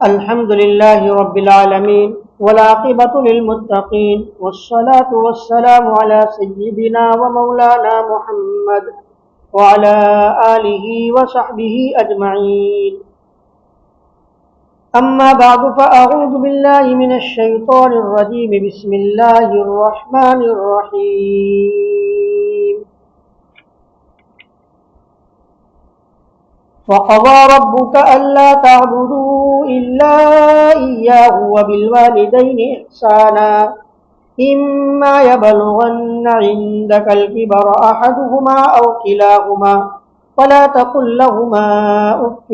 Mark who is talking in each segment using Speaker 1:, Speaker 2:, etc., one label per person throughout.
Speaker 1: الحمد لله رب العالمين والعاقبة للمتقين والصلاة والسلام على سيدنا ومولانا محمد وعلى آله وصحبه أجمعين. أما بعد فأعوذ بالله من الشيطان الرجيم. بسم الله الرحمن الرحيم. وقضى ربك ألا تعبدوا إلا إياه وبالوالدين إحسانا إما يبلغن عندك الكبر أحدهما أو كلاهما فلا تقل لهما أف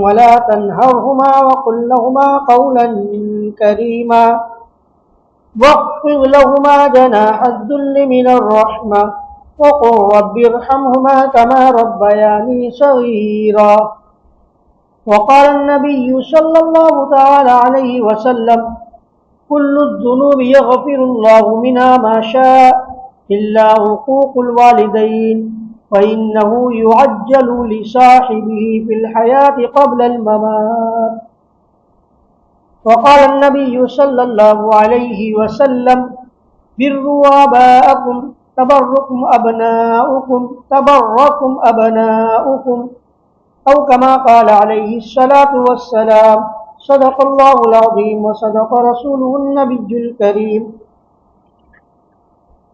Speaker 1: ولا تنهرهما وقل لهما قولا كريما واخفض لهما جناح الذل من الرحمة وقل رب ارحمهما كما ربياني صغيرا. وقال النبي صلى الله تعالى عليه وسلم كل الذنوب يغفر الله منها ما شاء إلا حقوق الوالدين فإنه يعجل لصاحبه في الحياة قبل الممات. وقال النبي صلى الله عليه وسلم بروا آباءكم تبركم أبناؤكم أو كما قال عليه الصلاة والسلام. صدق الله العظيم وصدق رسوله النبي الكريم.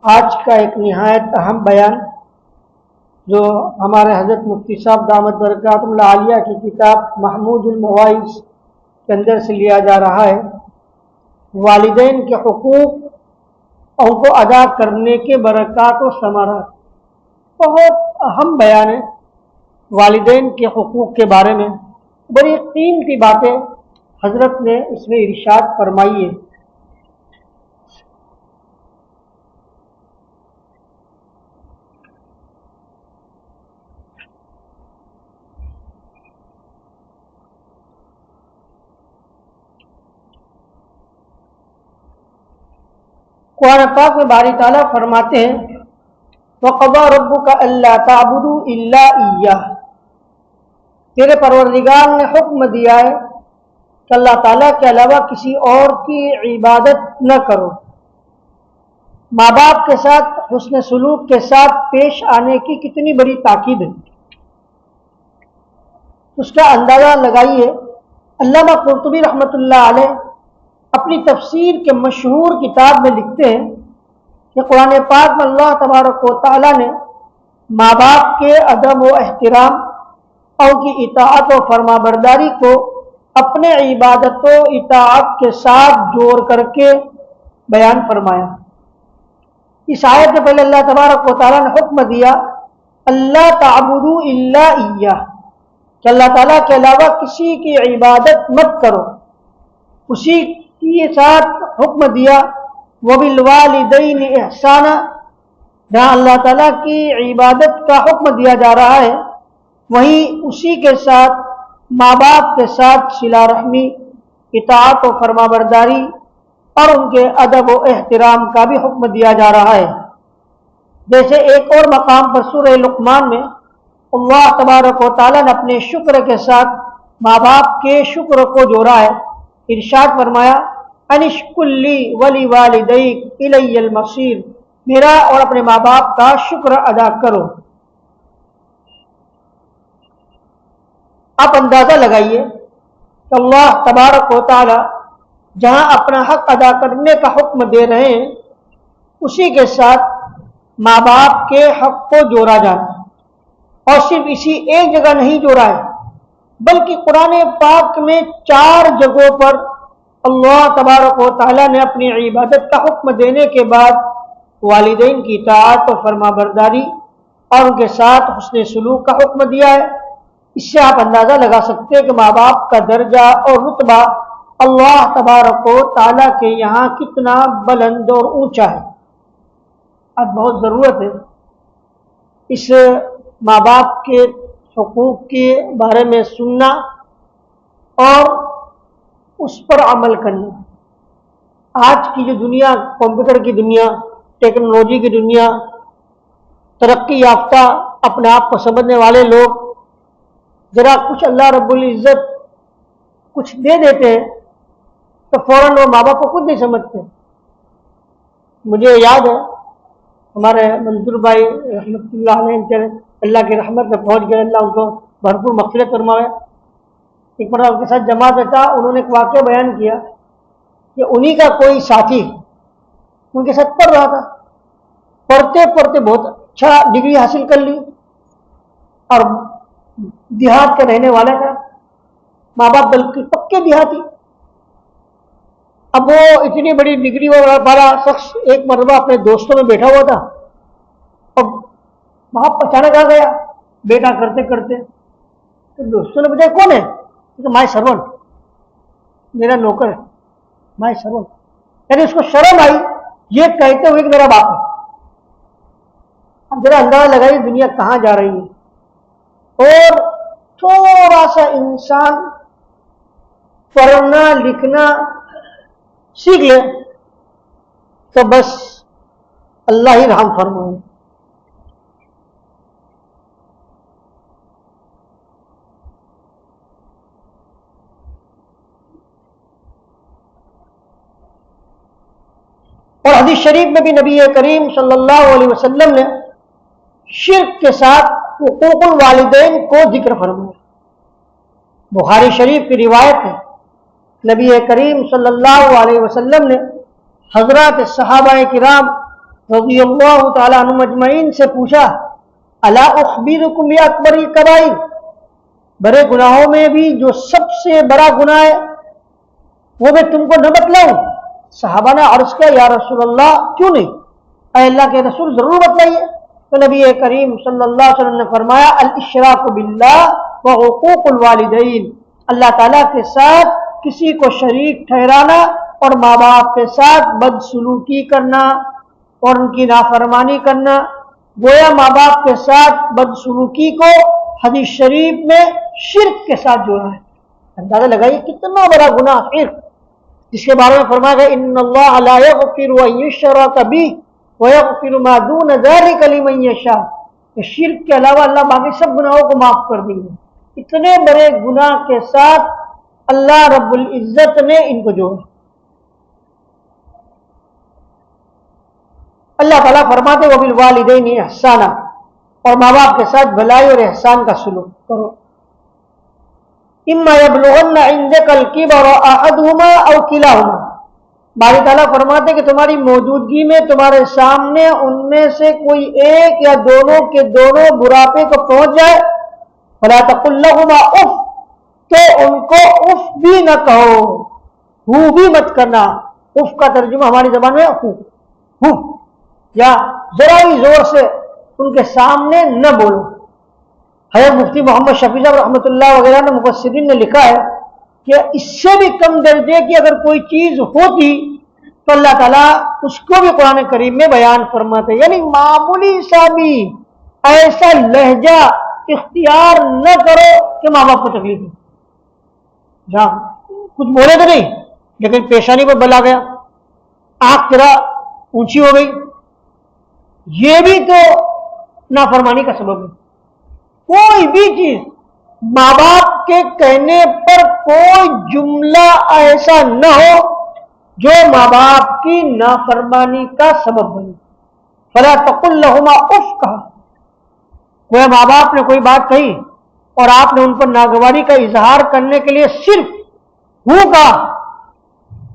Speaker 1: آج کا ایک نہایت اہم بیان جو ہمارے حضرت مفتی صاحب دامت برکاتہ اللہ عالیہ کی کتاب محمود المواعظ کے اندر سے لیا جا رہا ہے. والدین کے حقوق اور ان کو ادا کرنے کے برکات و ثمرات. بہت اہم بیان ہے والدین کے حقوق کے بارے میں. بڑی قیمتی باتیں حضرت نے اس میں ارشاد فرمائی ہے. قرآن پاک میں باری تعالیٰ فرماتے ہیں وَقَضَى رَبُّكَ أَلَّا تَعْبُدُوا إِلَّا إِيَّاهُ. تیرے پروردگار نے حکم دیا ہے کہ اللہ تعالیٰ کے علاوہ کسی اور کی عبادت نہ کرو. ماں باپ کے ساتھ حسن سلوک کے ساتھ پیش آنے کی کتنی بڑی تاکید ہے. اس کا اندازہ لگائیے. علامہ قرطبی رحمۃ اللہ علیہ اپنی تفسیر کے مشہور کتاب میں لکھتے ہیں کہ قرآن پاک میں اللہ تبارک و تعالیٰ نے ماں باپ کے ادب و احترام اور ان کی اطاعت و فرما برداری کو اپنے عبادت و اطاعت کے ساتھ جوڑ کر کے بیان فرمایا. اس آیت سے پہلے اللہ تبارک و تعالیٰ نے حکم دیا اللہ تعبدوا الا ایہ کہ اللہ تعالیٰ کے علاوہ کسی کی عبادت مت کرو. اسی کے ساتھ حکم دیا وَبِالْوَالِدَيْنِ إِحْسَانًا. جہاں اللہ تعالیٰ کی عبادت کا حکم دیا جا رہا ہے وہیں اسی کے ساتھ ماں باپ کے ساتھ صلہ رحمی، اطاعت و فرما برداری اور ان کے ادب و احترام کا بھی حکم دیا جا رہا ہے. جیسے ایک اور مقام پر سورہ لقمان میں اللہ تبارک و تعالیٰ نے اپنے شکر کے ساتھ ماں باپ کے شکر کو جوڑا ہے. ارشاد فرمایا انشکر لی ولی والدیک الی المصیر. میرا اور اپنے ماں باپ کا شکر ادا کرو. آپ اندازہ لگائیے کہ اللہ تبارک و تعالی جہاں اپنا حق ادا کرنے کا حکم دے رہے ہیں اسی کے ساتھ ماں باپ کے حق کو جوڑا جانا ہے. اور صرف اسی ایک جگہ نہیں جوڑا ہے بلکہ قرآن پاک میں 4 جگہوں پر اللہ تبارک و تعالیٰ نے اپنی عبادت کا حکم دینے کے بعد والدین کی اطاعت و فرما برداری اور ان کے ساتھ حسن سلوک کا حکم دیا ہے. اس سے آپ اندازہ لگا سکتے ہیں کہ ماں باپ کا درجہ اور رتبہ اللہ تبارک و تعالیٰ کے یہاں کتنا بلند اور اونچا ہے. اب بہت ضرورت ہے اس ماں باپ کے حقوق کے بارے میں سننا اور اس پر عمل کرنا. آج کی جو دنیا، کمپیوٹر کی دنیا، ٹیکنالوجی کی دنیا، ترقی یافتہ اپنے آپ کو سمجھنے والے لوگ ذرا کچھ اللہ رب العزت کچھ دے دیتے ہیں تو فوراً وہ ماں باپ کو خود نہیں سمجھتے. مجھے یاد ہے ہمارے منظور بھائی رحمۃ اللہ علیہ اللہ کی رحمت میں پہنچ گئے, اللہ ان کو بھرپور مغفرت فرمائے. ایک مرتبہ ان کے ساتھ جماعت بیٹھا, انہوں نے ایک واقعہ بیان کیا کہ انہی کا کوئی ساتھی ان کے ساتھ پڑھ رہا تھا, پڑھتے پڑھتے بہت اچھا ڈگری حاصل کر لی اور دیہات کا رہنے والا تھا, ماں باپ بلکہ پکے دیہاتی. اب وہ اتنی بڑی ڈگری والا شخص ایک مرتبہ اپنے دوستوں میں بیٹھا ہوا تھا, اب وہاں اچانک آ گیا بیٹا کرتے کرتے. تو دوستوں نے پوچھا کون ہے؟ مائی سرونٹ, میرا نوکر ہے, مائی سرونٹ. یعنی اس کو شرم آئی یہ کہتے ہوئے کہ میرا باپ ہے. اب ذرا اندازہ لگائی دنیا کہاں جا رہی ہے. اور تھوڑا سا انسان پڑھنا لکھنا سیکھ لے تو بس اللہ ہی رحم فرمائے. اور حدیث شریف میں بھی نبی کریم صلی اللہ علیہ وسلم نے شرک کے ساتھ حقوق الوالدین کو ذکر فرمایا. بخاری شریف کی روایت ہے, نبی کریم صلی اللہ علیہ وسلم نے حضرات صحابہ کرام رضی اللہ تعالیٰ عنہم اجمعین سے پوچھا, الا اخبرکم باکبر الکبائر, بڑے گناہوں میں بھی جو سب سے بڑا گناہ ہے وہ میں تم کو نہ بتلاؤں؟ صحابہ نے عرض کیا یا رسول اللہ کیوں نہیں, اے اللہ کے رسول ضرور بتلائیے. تو نبی کریم صلی اللہ علیہ وسلم نے فرمایا الاشراک باللہ وحقوق الوالدین, اللہ تعالیٰ کے ساتھ کسی کو شریک ٹھہرانا اور ماں باپ کے ساتھ بدسلوکی کرنا اور ان کی نافرمانی کرنا. گویا ماں باپ کے ساتھ بدسلوکی کو حدیث شریف میں شرک کے ساتھ جوڑا ہے. اندازہ لگائیے کتنا بڑا گناہ شرک, جس کے بارے میں فرمایا گیا ان اللہ لا یغفر ان یشرک بہ ویغفر ما دون ذلک لمن یشاء, شرک کے علاوہ اللہ باقی سب گناہوں کو معاف کر دیں گے. اتنے بڑے گناہ کے ساتھ اللہ رب العزت نے ان کو جوڑا. اللہ تعالیٰ فرماتے وبالوالدین احسانا, اور ماں باپ کے ساتھ بھلائی اور احسان کا سلوک کرو. اما یبلغن عندک الکبر احدہما او کلاہما, باری تعالیٰ فرماتے کہ تمہاری موجودگی میں تمہارے سامنے ان میں سے کوئی ایک یا دونوں کے دونوں بڑھاپے کو پہنچ جائے, فلا تقل لہما اف, تو ان کو اف بھی نہ کہو, ہو بھی مت کرنا. اف کا ترجمہ ہماری زبان میں ہو, یا ذرا ہی زور سے ان کے سامنے نہ بولو. حضرت مفتی محمد شفیع صاحب رحمۃ اللہ وغیرہ نے مفسرین نے لکھا ہے کہ اس سے بھی کم درجے کی اگر کوئی چیز ہوتی تو اللہ تعالیٰ اس کو بھی قرآن کریم میں بیان فرماتے. یعنی معمولی سا بھی ایسا لہجہ اختیار نہ کرو کہ ماں باپ کو تکلیف ہو. جہاں کچھ بولے تو نہیں لیکن پیشانی پر بل آ گیا, آنکھ تیرا اونچی ہو گئی, یہ بھی تو نافرمانی کا سبب ہے. کوئی بھی چیز ماں باپ کے کہنے پر کوئی جملہ ایسا نہ ہو جو ماں باپ کی نافرمانی کا سبب بنے. فلا تقل لہما اف کہا, کوئی ماں باپ نے کوئی بات کہی اور آپ نے ان پر ناگواری کا اظہار کرنے کے لیے صرف وہ کہا,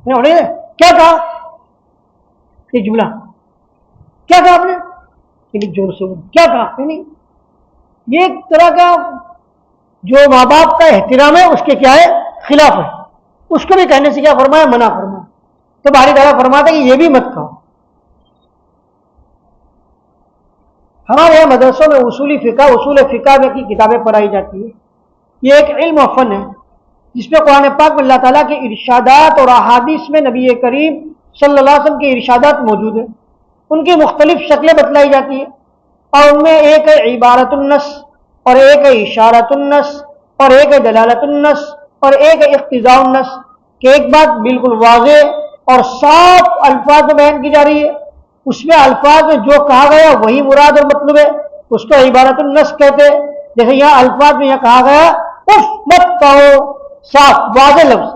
Speaker 1: کیا کہا, یہ جملہ کیا کہا آپ نے, جور سے کیا کہا, یعنی یہ ایک طرح کا جو ماں باپ کا احترام ہے اس کے کیا ہے خلاف ہے. اس کو بھی کہنے سے کیا فرمایا, منع فرمایا. تو باری تعالیٰ فرماتا ہے کہ یہ بھی مت کہو. ہمارے یہاں مدرسوں میں اصول فقہ کی کتابیں پڑھائی جاتی ہیں. یہ ایک علم و فن ہے جس میں قرآن پاک میں اللہ تعالیٰ کے ارشادات اور احادیث میں نبی کریم صلی اللہ علیہ وسلم کے ارشادات موجود ہیں. ان کی مختلف شکلیں بتلائی جاتی ہیں اور ان میں ایک ہے عبارت النص اور ایک ہے اشارت النص اور ایک ہے دلالت النص اور ایک ہے اقتضاء النص, کہ ایک بات بالکل واضح اور صاف الفاظ میں بیان کی جا رہی ہے, اس میں الفاظ میں جو کہا گیا وہی مراد اور مطلب ہے, اس کو عبارت النص کہتے ہیں. جیسے یہاں الفاظ میں یہ کہا گیا اف مت کہو, صاف واضح لفظ.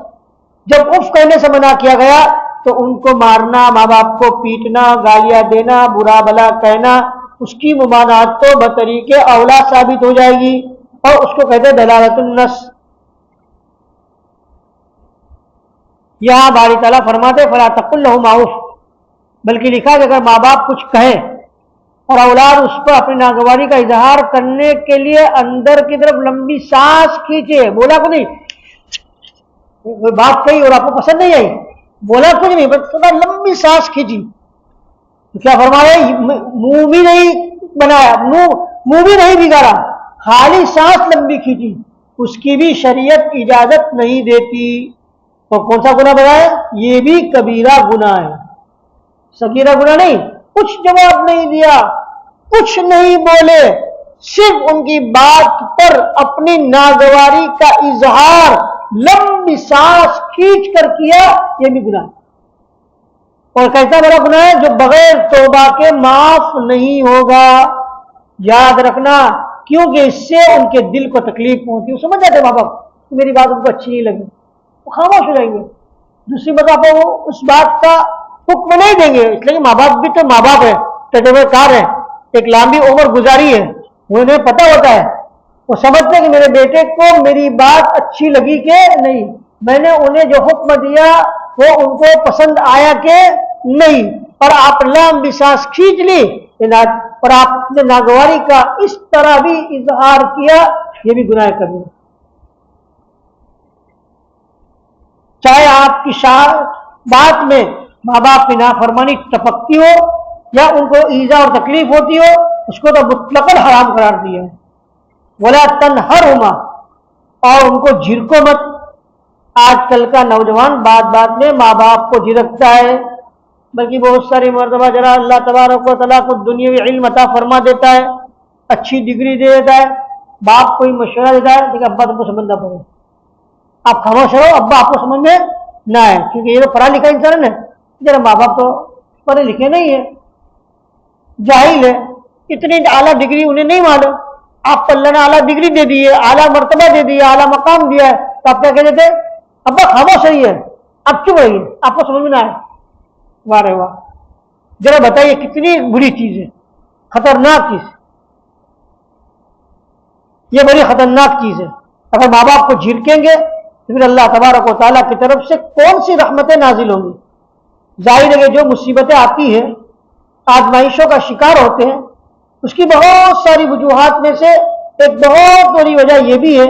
Speaker 1: جب اف کہنے سے منع کیا گیا تو ان کو مارنا، ماں باپ کو پیٹنا، گالیاں دینا، برا بلا کہنا، اس کی ممانعت تو بطریق اولا ثابت ہو جائے گی، اور اس کو کہتے ہیں دلالت النص. یہاں باری تعالیٰ فرماتے فلا تقل لهما اف، بلکہ لکھا کہ اگر ماں باپ کچھ کہیں اور اولاد اس پر اپنی ناگواری کا اظہار کرنے کے لیے اندر کی طرف لمبی سانس کھینچے، بولا کو نہیں، کوئی بات کہی اور آپ کو پسند نہیں آئی، بولا کچھ نہیں، بس تھوڑا لمبی سانس کھینچی، تو کیا فرما رہے؟ منہ بھی نہیں بنایا، منہ بھی نہیں بگاڑا، خالی سانس لمبی کھینچی، اس کی بھی شریعت اجازت نہیں دیتی. تو کون سا گناہ بتایا؟ یہ بھی کبیرہ گناہ ہے، صغیرہ گناہ نہیں. کچھ جواب نہیں دیا، کچھ نہیں بولے، صرف ان کی بات پر اپنی ناگواری کا اظہار لمبی سانس کھینچ کر کیا، یہ بھی گناہ ہے. اور کیسا بڑا گناہ ہے جو بغیر توبہ کے معاف نہیں ہوگا. یاد رکھنا، کیونکہ اس سے ان کے دل کو تکلیف پہنچتی ہے. سمجھ جاتے ماں باپ میری بات ان کو اچھی نہیں لگی، وہ خاموش ہو جائیں گے، دوسری مرتبہ وہ اس بات کا حکم نہیں دیں گے. اس لیے ماں باپ بھی تو ماں باپ ہے، تجربہ کار ہے، ایک لمبی عمر گزاری ہے، انہیں پتہ ہوتا ہے، وہ سمجھتے ہیں کہ میرے بیٹے کو میری بات اچھی لگی کہ نہیں، میں نے انہیں جو حکم دیا وہ ان کو پسند آیا کہ نہیں، اور آپ لمبی سانس کھینچ لی اور آپ نے ناگواری کا اس طرح بھی اظہار کیا، یہ بھی گناہ کبیرہ. چاہے آپ کی بات میں ماں باپ کی نافرمانی ٹپکتی ہو یا ان کو ایذا اور تکلیف ہوتی ہو، اس کو تو مطلقاً حرام قرار دیا ہے. ولا تنہرہما، اور ان کو جھڑکو مت. آج کل کا نوجوان بات میں ماں باپ کو جھڑکتا ہے، بلکہ بہت ساری مرتبہ ذرا اللہ تبارک و تعالیٰ کو دنیاوی علم عطا فرما دیتا ہے، اچھی ڈگری دے دیتا ہے، باپ کوئی مشورہ دیتا ہے، لیکن ابا تم کو سمجھنا پڑے، آپ خاموش رہو، ابا آپ کو سمجھ میں نہ آئے، کیونکہ یہ تو پڑھا لکھا انسان ہے. ذرا ماں باپ تو پڑھے لکھے نہیں ہیں، جاہل ہے، اتنی اعلیٰ ڈگری انہیں نہیں معلوم. آپ کو اللہ نے اعلیٰ ڈگری دے دی ہے، اعلیٰ مرتبہ دے دیا، اعلیٰ مقام دیا ہے، تو آپ کیا کہتے تھے؟ ابا خاموش رہی ہے، اب چپ رہیے، آپ کو سمجھ میں نہ آئے. واہ رے واہ، ذرا بتائیے کتنی بری چیز ہے، خطرناک چیز، یہ بڑی خطرناک چیز ہے. اگر ماں باپ کو جھڑکیں گے تو پھر اللہ تبارک و تعالیٰ کی طرف سے کون سی رحمتیں نازل ہوں گی؟ ظاہر ہے کہ جو مصیبتیں آتی ہیں، آزمائشوں کا شکار ہوتے ہیں، اس کی بہت ساری وجوہات میں سے ایک بہت بڑی وجہ یہ بھی ہے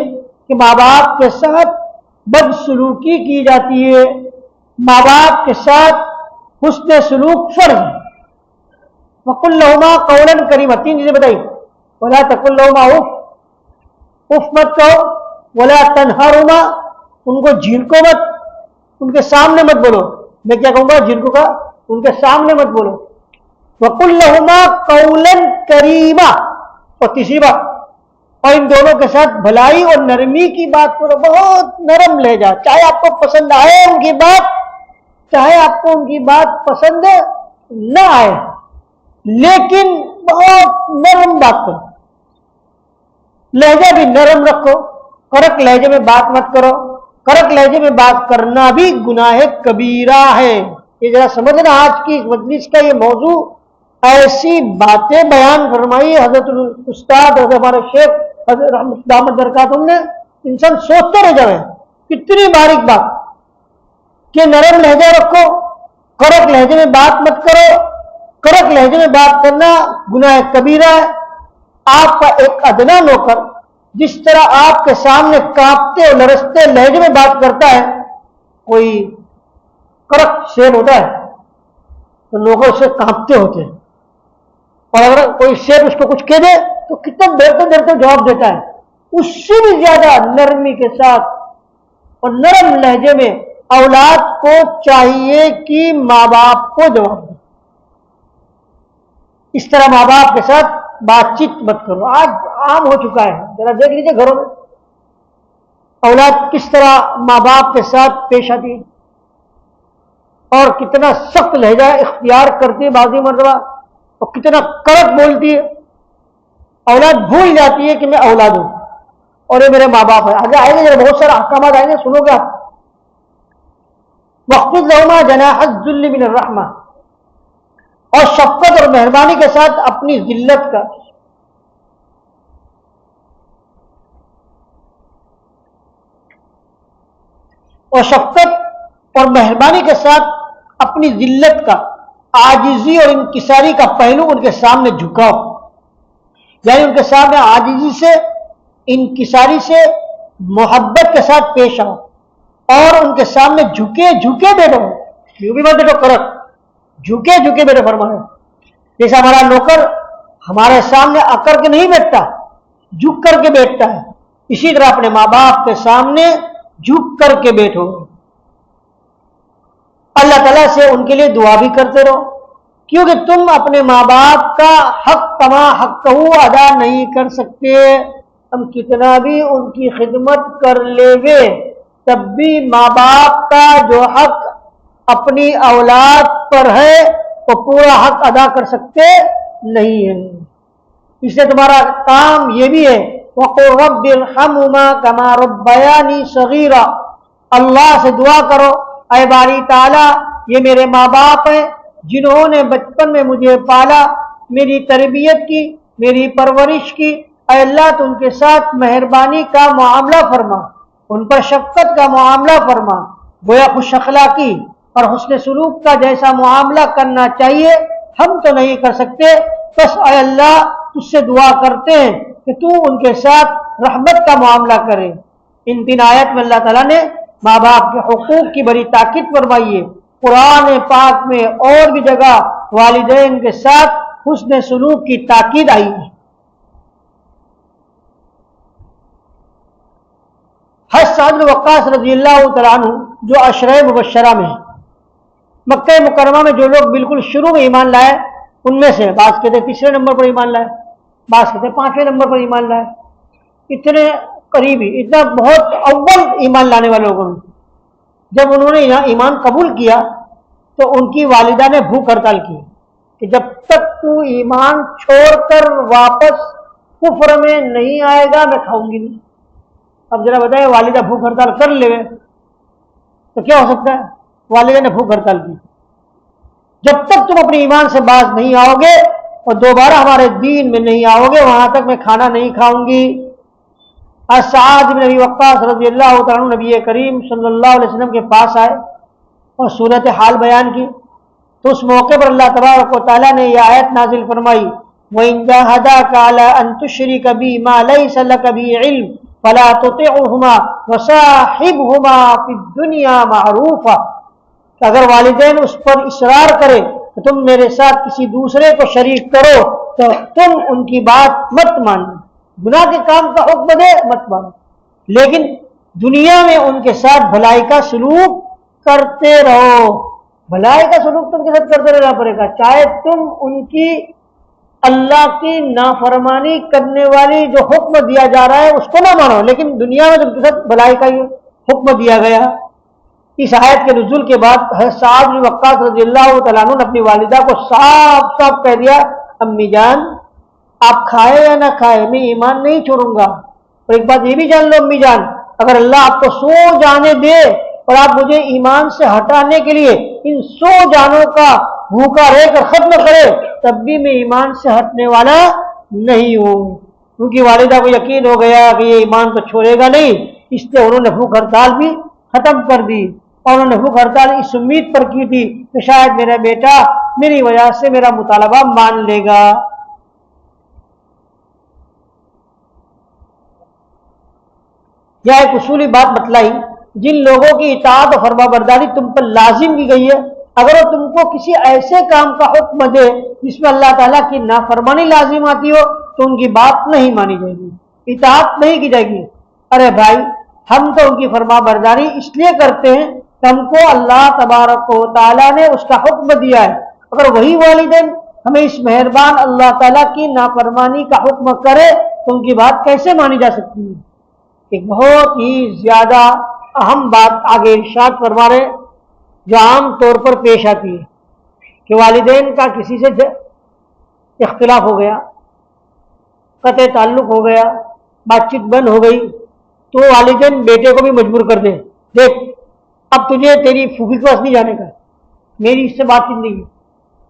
Speaker 1: کہ ماں باپ کے ساتھ بدسلوکی کی جاتی ہے. ماں باپ کے ساتھ حسن سلوک فرض ہے. وَقُلْ لَهُمَا قَوْلًا كَرِيمًا، تین چیزیں بتائی. وَلَا تَقُلْ لَهُمَا اف مت کہو، وَلَا تَنْهَرْهُمَا، ان کو جھڑکو مت، ان کے سامنے مت بولو. میں کیا کہوں گا جھڑکو کا؟ ان کے سامنے مت بولو. وَقُلْ لَهُمَا قَوْلًا كَرِيمًا، اور تیسری بات، اور ان دونوں کے ساتھ بھلائی اور نرمی کی بات کرو، بہت نرم لہجہ، چاہے آپ کو پسند آئے ان کی بات، چاہے آپ کو ان کی بات پسند نہ آئے، لیکن بہت نرم بات کرو، لہجہ بھی نرم رکھو، کڑک لہجے میں بات مت کرو. کڑک لہجے میں بات کرنا بھی گناہ کبیرہ ہے. یہ ذرا سمجھ لینا، آج کی مجلس کا یہ موضوع ایسی باتیں بیان فرمائی حضرت استاد حضرت ہمارے شیخ حضرت رحمت برکاتہم نے، انسان سوچتے رہ جائے کتنی باریک بات کہ نرم لہجہ رکھو، کڑک لہجے میں بات مت کرو. کڑک لہجے میں بات کرنا گناہ کبیرہ ہے. آپ کا ایک ادنا نوکر جس طرح آپ کے سامنے کانپتے اور لرزتے لہجے میں بات کرتا ہے، کوئی کڑک شیر ہوتا ہے تو لوگ اسے کانپتے ہوتے ہیں، اور اگر کوئی شیر اس کو کچھ کہہ دے تو کتنا ڈرتے جواب دیتا ہے. اس سے بھی زیادہ نرمی کے ساتھ اور نرم لہجے میں اولاد کو چاہیے کہ ماں باپ کو جواب دے. اس طرح ماں باپ کے ساتھ بات چیت مت کرو. آج عام ہو چکا ہے، ذرا دیکھ لیجیے گھروں میں اولاد کس طرح ماں باپ کے ساتھ پیش آتی ہے اور کتنا سخت لہجہ اختیار کرتی ہے بعضی مرتبہ، اور کتنا کڑک بولتی ہے. اولاد بھول جاتی ہے کہ میں اولاد ہوں، اور یہ میرے ماں باپ ہے. آگے آئیں گے ذرا بہت سارے احکامات آئیں گے, سنو گے آپ. وَاخْفِضْ لَهُمَا جَنَاحَ الذُّلِّ مِنَ الرَّحْمَةِ, اور شفقت اور مہربانی کے ساتھ اپنی ذلت کا, اور شفقت اور مہربانی کے ساتھ اپنی ذلت کا, عاجزی اور انکساری کا پہلو ان کے سامنے جھکاؤ. یعنی ان کے سامنے عاجزی سے, انکساری سے, محبت کے ساتھ پیش آؤ, اور ان کے سامنے جھکے جھکے بیٹھو. یوں بھی مت بیٹھو کرک, جھکے جھکے بیٹھو فرمایا. جیسے ہمارا نوکر ہمارے سامنے آ کر کے نہیں بیٹھتا, جھک کر کے بیٹھتا ہے, اسی طرح اپنے ماں باپ کے سامنے جھک کر کے بیٹھو. اللہ تعالیٰ سے ان کے لیے دعا بھی کرتے رہو, کیونکہ تم اپنے ماں باپ کا حق تما حق ادا نہیں کر سکتے. ہم کتنا بھی ان کی خدمت کر لیں گے تب بھی ماں باپ کا جو حق اپنی اولاد پر ہے وہ پورا حق ادا کر سکتے نہیں ہیں. اس لیے تمہارا کام یہ بھی ہے, وَقُلْ رَبِّ ارْحَمْهُمَا كَمَا رَبَّيَانِي صَغِيرًا, اللہ سے دعا کرو اے باری تعالیٰ یہ میرے ماں باپ ہیں جنہوں نے بچپن میں مجھے پالا, میری تربیت کی, میری پرورش کی. اے اللہ تو ان کے ساتھ مہربانی کا معاملہ فرما, ان پر شفقت کا معاملہ فرما. گویا خوش اخلاقی اور حسن سلوک کا جیسا معاملہ کرنا چاہیے ہم تو نہیں کر سکتے, بس اے اللہ تجھ سے دعا کرتے ہیں کہ تو ان کے ساتھ رحمت کا معاملہ کرے. ان 3 آیت میں اللہ تعالیٰ نے ماں باپ کے حقوق کی بڑی تاکید فرمائی ہے. قرآن پاک میں اور بھی جگہ والدین کے ساتھ حسن سلوک کی تاکید آئی ہے. حضرت سعد بن وقاص رضی اللہ تعالیٰ عنہ جو عشرہ مبشرہ میں ہیں, مکہ مکرمہ میں جو لوگ بالکل شروع میں ایمان لائے ان میں سے بعض کہتے 3 نمبر پر ایمان لائے, بعض کہتے 5 نمبر پر ایمان لائے. اتنے قریبی, اتنا بہت اول ایمان لانے والے لوگوں نے جب انہوں نے ایمان قبول کیا تو ان کی والدہ نے بھوک ہڑتال کی کہ جب تک تو ایمان چھوڑ کر واپس کفر میں نہیں آئے گا میں کھاؤں گی نہیں. اب ذرا بتائیں والدہ بھوک ہڑتال کر لے تو کیا ہو سکتا ہے؟ والدہ نے بھوک ہڑتال کی, جب تک تم اپنے ایمان سے باز نہیں آؤ گے اور دوبارہ ہمارے دین میں نہیں آؤ گے وہاں تک میں کھانا نہیں کھاؤں گی. سعد بن ابی وقاص رضی اللہ تعالیٰ عنہ نبی کریم صلی اللہ علیہ وسلم کے پاس آئے اور صورت حال بیان کی تو اس موقع پر اللہ تبارک و تعالیٰ نے یہ آیت نازل فرمائی, وَإِن جَاهَدَاكَ عَلَىٰ أَن تُشْرِكَ بِي مَا لَيْسَ لَكَ بِهِ عِلْمٌ فَلَا تُطِعْهُمَا وَصَاحِبْهُمَا فِي الدُّنْيَا مَعْرُوفًا. اگر والدین اس پر اصرار کرے کہ تم میرے ساتھ کسی دوسرے کو شریک کرو تو تم ان کی بات مت مانو, گناہ کے کام کا حکم دے مت مانو, لیکن دنیا میں ان کے ساتھ بھلائی کا سلوک کرتے رہو. بھلائی کا سلوک تم کے ساتھ کرتے رہنا پڑے گا, چاہے تم ان کی اللہ کی نافرمانی کرنے والی جو حکم دیا جا رہا ہے اس کو نہ مانو, لیکن دنیا میں تم کے ساتھ بھلائی کا یہ حکم دیا گیا. اس آیت کے نزول کے بعد حضرت سعد بن وقاص رضی اللہ تعالیٰ عنہ نے اپنی والدہ کو صاف صاف کہہ دیا, امی جان آپ کھائے یا نہ کھائے میں ایمان نہیں چھوڑوں گا. اور ایک بات یہ بھی جان لو امی جان, اگر اللہ آپ کو 100 جانے دے اور آپ مجھے ایمان سے ہٹانے کے لیے ان 100 جانوں کا بھوکا رہ کر ختم کرے تب بھی میں ایمان سے ہٹنے والا نہیں ہوں. کیونکہ والدہ کو یقین ہو گیا کہ یہ ایمان تو چھوڑے گا نہیں, اس لیے انہوں نے بھوک ہڑتال بھی ختم کر دی. اور انہوں نے بھوک ہڑتال اس امید پر کی تھی کہ شاید میرا بیٹا میری وجہ سے میرا مطالبہ مان لے گا. یہ ایک اصولی بات بتلائی, جن لوگوں کی اطاعت و فرما برداری تم پر لازم کی گئی ہے اگر وہ تم کو کسی ایسے کام کا حکم دے جس میں اللہ تعالیٰ کی نافرمانی لازم آتی ہو تو ان کی بات نہیں مانی جائے گی, اطاعت نہیں کی جائے گی. ارے بھائی ہم تو ان کی فرما برداری اس لیے کرتے ہیں کہ ہم کو اللہ تبارک و تعالیٰ نے اس کا حکم دیا ہے. اگر وہی والدین ہمیں اس مہربان اللہ تعالیٰ کی نافرمانی کا حکم کرے تو ان کی بات کیسے مانی جا سکتی ہے؟ ایک بہت ہی زیادہ اہم بات آگے ارشاد فرما رہے جو عام طور پر پیش آتی ہے کہ والدین کا کسی سے اختلاف ہو گیا, قطع تعلق ہو گیا, بات چیت بند ہو گئی, تو والدین بیٹے کو بھی مجبور کر دے، دیکھ اب تجھے تیری پھوپھی کے پاس نہیں جانے کا، میری اس سے بات چیت نہیں ہے،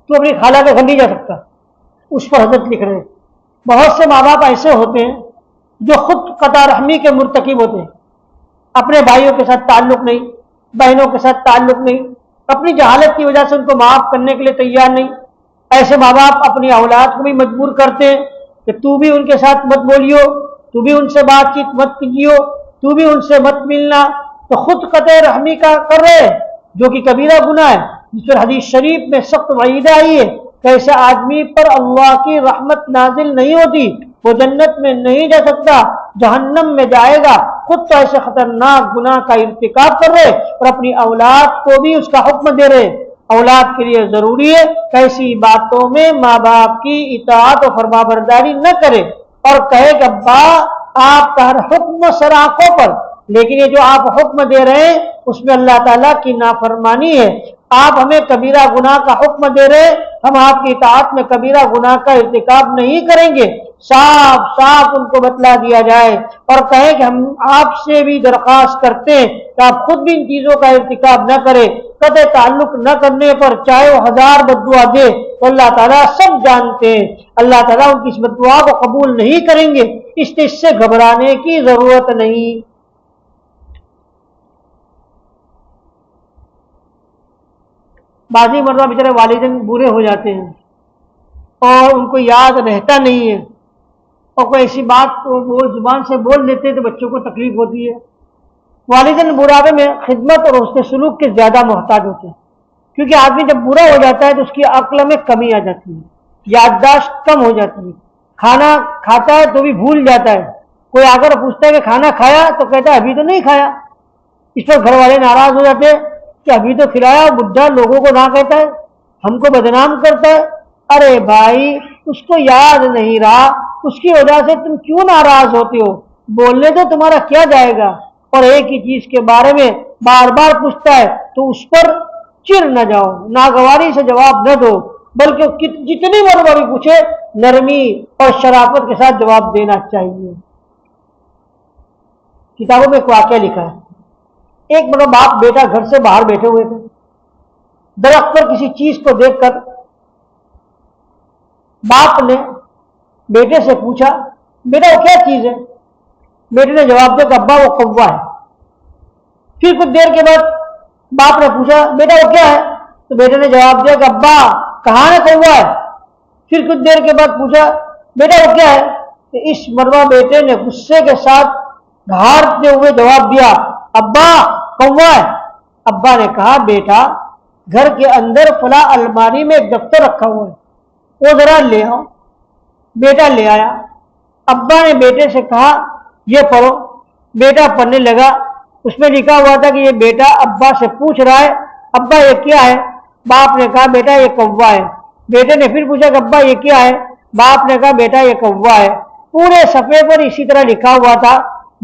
Speaker 1: تو اپنی خالہ کے گھر نہیں جا سکتا، اس پر حضرت لکھ رہے ہیں بہت سے ماں باپ ایسے ہوتے ہیں جو خود قطع رحمی کے مرتکب ہوتے ہیں، اپنے بھائیوں کے ساتھ تعلق نہیں، بہنوں کے ساتھ تعلق نہیں، اپنی جہالت کی وجہ سے ان کو معاف کرنے کے لیے تیار نہیں۔ ایسے ماں باپ اپنی اولاد کو بھی مجبور کرتے ہیں کہ تو بھی ان کے ساتھ مت بولیو، تو بھی ان سے بات چیت مت کیجیو، تو بھی ان سے مت ملنا، تو خود قطع رحمی کا کر رہے جو کہ کبیرہ گناہ ہے، جس پر حدیث شریف میں سخت وعید آئی ہے کہ ایسے آدمی پر اللہ کی رحمت نازل نہیں ہوتی، وہ جنت میں نہیں جا سکتا، جہنم میں جائے گا۔ خود تو ایسے خطرناک گناہ کا ارتکاب کر رہے اور اپنی اولاد کو بھی اس کا حکم دے رہے۔ اولاد کے لیے ضروری ہے کہ ایسی باتوں میں ماں باپ کی اطاعت و فرمانبرداری نہ کرے اور کہے کہ ابا آپ کا ہر حکم سر آنکھوں پر، لیکن یہ جو آپ حکم دے رہے ہیں اس میں اللہ تعالیٰ کی نافرمانی ہے، آپ ہمیں کبیرہ گناہ کا حکم دے رہے ہیں، ہم آپ کی اطاعت میں کبیرہ گناہ کا ارتکاب نہیں کریں گے۔ صاف صاف ان کو بتلا دیا جائے اور کہیں کہ ہم آپ سے بھی درخواست کرتے ہیں کہ آپ خود بھی ان چیزوں کا ارتکاب نہ کریں، قطع تعلق نہ کرنے پر چاہے وہ 1000 بددعا دے تو اللہ تعالیٰ سب جانتے ہیں، اللہ تعالیٰ ان کی اس بددعا کو قبول نہیں کریں گے، اس سے گھبرانے کی ضرورت نہیں۔ بعضی مرتبہ بیچارے والدین بوڑھے ہو جاتے ہیں اور ان کو یاد رہتا نہیں ہے اور کوئی ایسی بات وہ زبان سے بول لیتے ہیں تو بچوں کو تکلیف ہوتی ہے۔ والدین بڑھاپے میں خدمت اور حسن سلوک کے زیادہ محتاج ہوتے ہیں، کیونکہ آدمی جب برا ہو جاتا ہے تو اس کی عقل میں کمی آ جاتی ہے، یادداشت کم ہو جاتی ہے، کھانا کھاتا ہے تو بھی بھول جاتا ہے، کوئی آ کر پوچھتا ہے کہ کھانا کھایا تو کہتا ہے ابھی تو نہیں کھایا، اس پر گھر والے ناراض ہو جاتے ہیں کہ ابھی تو کھلایا، بڈھا لوگوں کو نہ کہتا ہے، ہم کو بدنام کرتا ہے۔ ارے بھائی اس کو یاد نہیں رہا، اس کی وجہ سے تم کیوں ناراض ہوتے ہو؟ بولنے تو تمہارا کیا جائے گا، اور ایک ہی چیز کے بارے میں بار بار پوچھتا ہے تو اس پر چر نہ جاؤ، ناگواری سے جواب نہ دو، بلکہ جتنی مرتبہ بھی پوچھے نرمی اور شرافت کے ساتھ جواب دینا چاہیے۔ کتابوں میں ایک واقعہ لکھا ہے، ایک بڑا باپ بیٹا گھر سے باہر بیٹھے ہوئے تھے، درخت پر کسی چیز کو دیکھ کر باپ نے بیٹے سے پوچھا بیٹا وہ کیا چیز ہے؟ بیٹے نے جواب دیا کہ ابا وہ کوا ہے۔ پھر کچھ دیر کے بعد باپ نے پوچھا بیٹا وہ کیا ہے؟ تو بیٹے نے جواب دیا کہ ابا کہاں ہے کوا ہے۔ پھر کچھ دیر کے بعد پوچھا بیٹا وہ کیا ہے؟ تو اس مرتبہ بیٹے نے غصے کے ساتھ گھارتے ہوئے جواب دیا ابا کوا ہے۔ ابا نے کہا بیٹا گھر کے اندر فلاں الماری میں ایک دفتر رکھا ہوا ہے، وہ ذرا لے آؤ۔ بیٹا لے آیا، ابا نے بیٹے سے کہا یہ پڑھو۔ بیٹا پڑھنے لگا، اس میں لکھا ہوا تھا کہ یہ بیٹا ابا سے پوچھ رہا ہے ابا یہ کیا ہے؟ باپ نے کہا بیٹا یہ کوا ہے۔ بیٹے نے پھر پوچھا کہ ابا یہ کیا ہے؟ باپ نے کہا بیٹا یہ کوا ہے۔ پورے صفحے پر اسی طرح لکھا ہوا تھا۔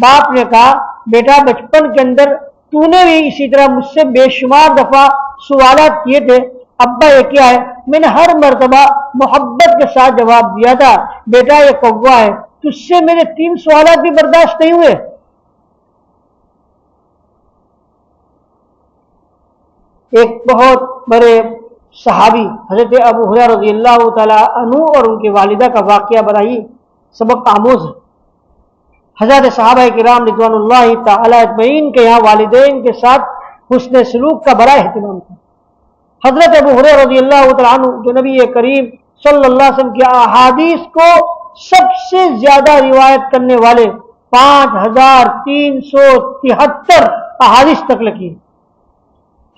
Speaker 1: باپ نے کہا بیٹا بچپن کے اندر تو نے بھی اسی طرح مجھ سے بے شمار دفعہ سوالات کیے تھے ابا یہ کیا ہے، میں نے ہر مرتبہ محبت کے ساتھ جواب دیا تھا بیٹا یہ کوا ہے، تجھ سے میرے 3 سوالات بھی برداشت نہیں ہوئے۔ ایک بہت بڑے صحابی حضرت ابو ہریرہ رضی اللہ تعالیٰ عنہ اور ان کی والدہ کا واقعہ بڑا ہی سبق آموز ہے۔ حضرت صحابہ کرام رضوان اللہ تعالیٰ اجمعین کے یہاں والدین کے ساتھ حسن سلوک کا بڑا اہتمام تھا۔ حضرت ابو ہریرہ رضی اللہ تعالیٰ عنہ جو نبی کریم صلی اللہ علیہ وسلم کی احادیث کو سب سے زیادہ روایت کرنے والے 5373 احادیث نقل کی۔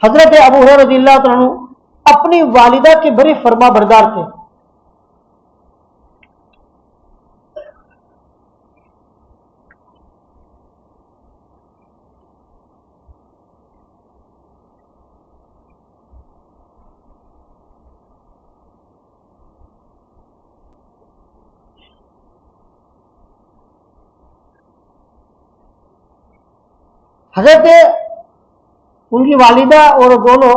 Speaker 1: حضرت ابو ہریرہ رضی اللہ تعالیٰ عنہ اپنی والدہ کے بڑے فرما بردار تھے۔ حضرت ان کی والدہ اور دونوں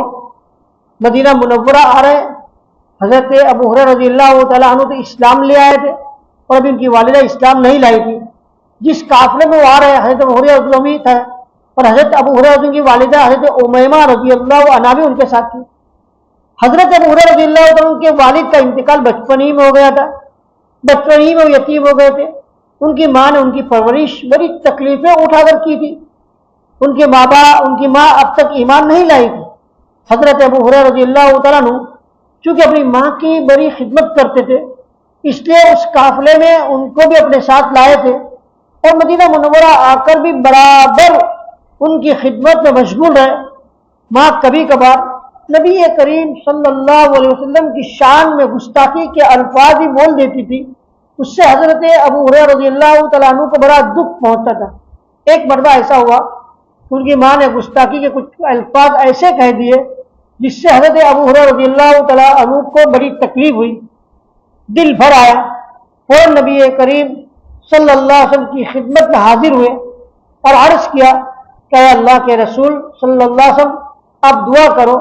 Speaker 1: مدینہ منورہ آ رہے، حضرت ابو ہریرہ رضی اللہ تعالیٰ عنہ تو اسلام لے آئے تھے اور ابھی ان کی والدہ اسلام نہیں لائی تھی۔ جس قافلے میں وہ آ رہے ہیں حضرت ابو ہریرہ رضی اللہ عنہ تھا، اور حضرت ابو ہریرہ کی والدہ حضرت امیمہ رضی اللہ عنہا بھی ان کے ساتھ تھی۔ حضرت ابو ہریرہ رضی اللہ عنہ کے والد کا انتقال بچپن ہی میں ہو گیا تھا، بچپن ہی میں وہ یتیم ہو گئے تھے۔ ان کی ماں نے ان کی پرورش بڑی تکلیفیں اٹھا کر کی تھی۔ ان کی ماں اب تک ایمان نہیں لائی تھی۔ حضرت ابو ہریرہ رضی اللہ تعالیٰ عنہ چونکہ اپنی ماں کی بڑی خدمت کرتے تھے، اس لیے اس قافلے میں ان کو بھی اپنے ساتھ لائے تھے، اور مدینہ منورہ آ کر بھی برابر ان کی خدمت میں مشغول رہے۔ ماں کبھی کبھار نبی کریم صلی اللہ علیہ وسلم کی شان میں گستاخی کے الفاظ ہی بول دیتی تھی، اس سے حضرت ابو ہریرہ رضی اللہ تعالیٰ عنہ کو بڑا دکھ پہنچتا تھا۔ ایک مرتبہ ایسا ہوا کہ ان کی ماں نے گستاخی کے کچھ الفاظ ایسے کہہ دیے جس سے حضرت ابو ہریرہ رضی اللہ تعالیٰ عنہ کو بڑی تکلیف ہوئی، دل بھر آیا۔ فوراً نبی کریم صلی اللہ علیہ وسلم کی خدمت میں حاضر ہوئے اور عرض کیا کہ اے اللہ کے رسول صلی اللہ علیہ وسلم، آپ دعا کرو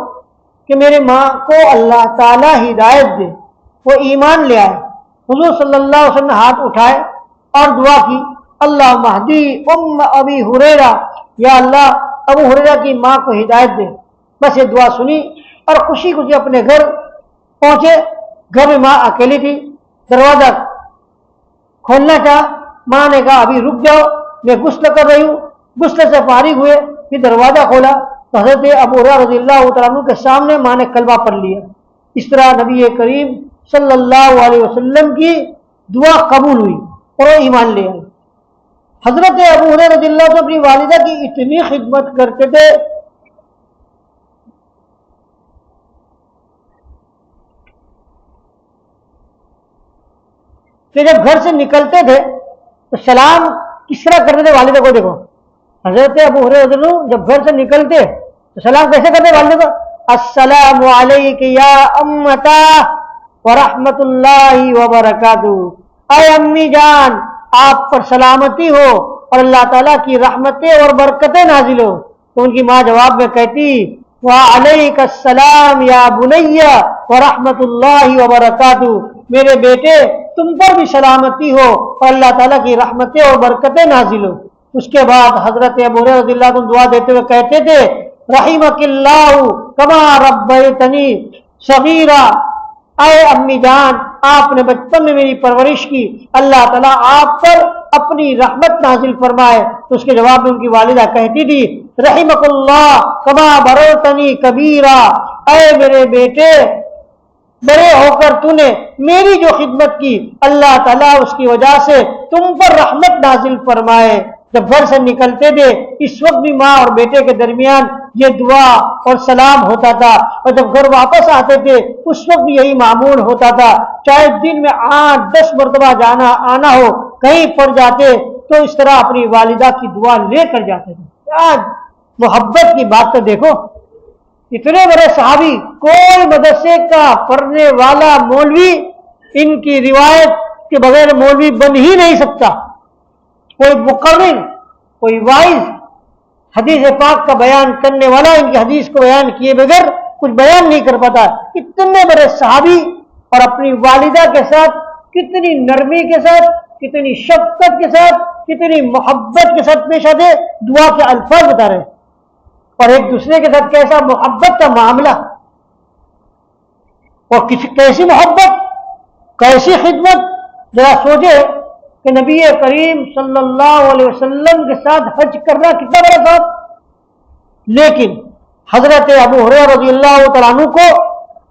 Speaker 1: کہ میرے ماں کو اللہ تعالیٰ ہدایت دے، وہ ایمان لے آئے۔ حضور صلی اللہ علیہ وسلم نے ہاتھ اٹھائے اور دعا کی، اللہ مہدی ابی ہریرہ، یا اللہ ابو ہریرہ کی ماں کو ہدایت دے۔ بس یہ دعا سنی اور خوشی خوشی اپنے گھر پہنچے۔ گھر میں ماں اکیلی تھی، دروازہ کھولنا چاہا، ماں نے کہا ابھی رک جاؤ، میں غسل کر رہی ہوں۔ غسل سے فارغ ہوئے، پھر دروازہ کھولا تو حضرت ابو ہریرہ رضی اللہ تعالیٰ عنہ کے سامنے ماں نے کلمہ پڑھ لیا۔ اس طرح نبی کریم صلی اللہ علیہ وسلم کی دعا قبول ہوئی اور وہ ایمان لے آئے۔ حضرت ابو ہریرہ رضی اللہ عنہ اپنی والدہ کی اتنی خدمت کرتے تھے کہ جب گھر سے نکلتے تھے تو سلام کس طرح کرتے تھے والدہ کو دیکھو۔ حضرت ابو ہریرہ رضی اللہ عنہ جب گھر سے نکلتے تو سلام کیسے کرتے والدہ کو؟ السلام علیک یا امتا ورحمۃ اللہ وبرکاتہ، اے امی جان آپ پر سلامتی ہو اور اللہ تعالیٰ کی رحمتیں اور برکتیں نازل ہو۔ تو ان کی ماں جواب میں کہتی وعلیک السلام یا بنی ورحمۃ اللہ وبرکاتہ، میرے بیٹے تم پر بھی سلامتی ہو اور اللہ تعالیٰ کی رحمتیں اور برکتیں نازل ہو۔ اس کے بعد حضرت ابو ہریرہ رضی اللہ عنہ دعا دیتے ہوئے کہتے تھے رحمک اللہ کما ربیتنی صغیرا، اے امی جان آپ نے بچپن میں میری پرورش کی، اللہ تعالیٰ آپ پر اپنی رحمت نازل فرمائے۔ تو اس کے جواب میں ان کی والدہ کہتی تھی رحمک اللہ کما بررتنی کبیرا، اے میرے بیٹے بڑے ہو کر تو نے میری جو خدمت کی اللہ تعالیٰ اس کی وجہ سے تم پر رحمت نازل فرمائے۔ جب گھر سے نکلتے تھے اس وقت بھی ماں اور بیٹے کے درمیان یہ دعا اور سلام ہوتا تھا، اور جب گھر واپس آتے تھے اس وقت بھی یہی معمول ہوتا تھا۔ چاہے دن میں 8-10 مرتبہ جانا آنا ہو، کہیں پڑ جاتے تو اس طرح اپنی والدہ کی دعا لے کر جاتے تھے۔ آج محبت کی بات تو دیکھو، اتنے بڑے صحابی، کوئی مدرسے کا پڑھنے والا مولوی ان کی روایت کے بغیر مولوی بن ہی نہیں سکتا، کوئی مقرر، کوئی وائز حدیث پاک کا بیان کرنے والا ان کی حدیث کو بیان کیے بغیر کچھ بیان نہیں کر پاتا۔ اتنے بڑے صحابی اور اپنی والدہ کے ساتھ کتنی نرمی کے ساتھ، کتنی شفقت کے ساتھ، کتنی محبت کے ساتھ پیش آتے، دعا کے الفاظ بتا رہے ہیں، اور ایک دوسرے کے ساتھ کیسا محبت کا معاملہ، اور کیسی محبت، کیسی خدمت۔ ذرا سوچے کہ نبی کریم صلی اللہ علیہ وسلم کے ساتھ حج کرنا کتنا بڑا تھا، لیکن حضرت ابو ہریرہ رضی اللہ تعالیٰ عنہ کو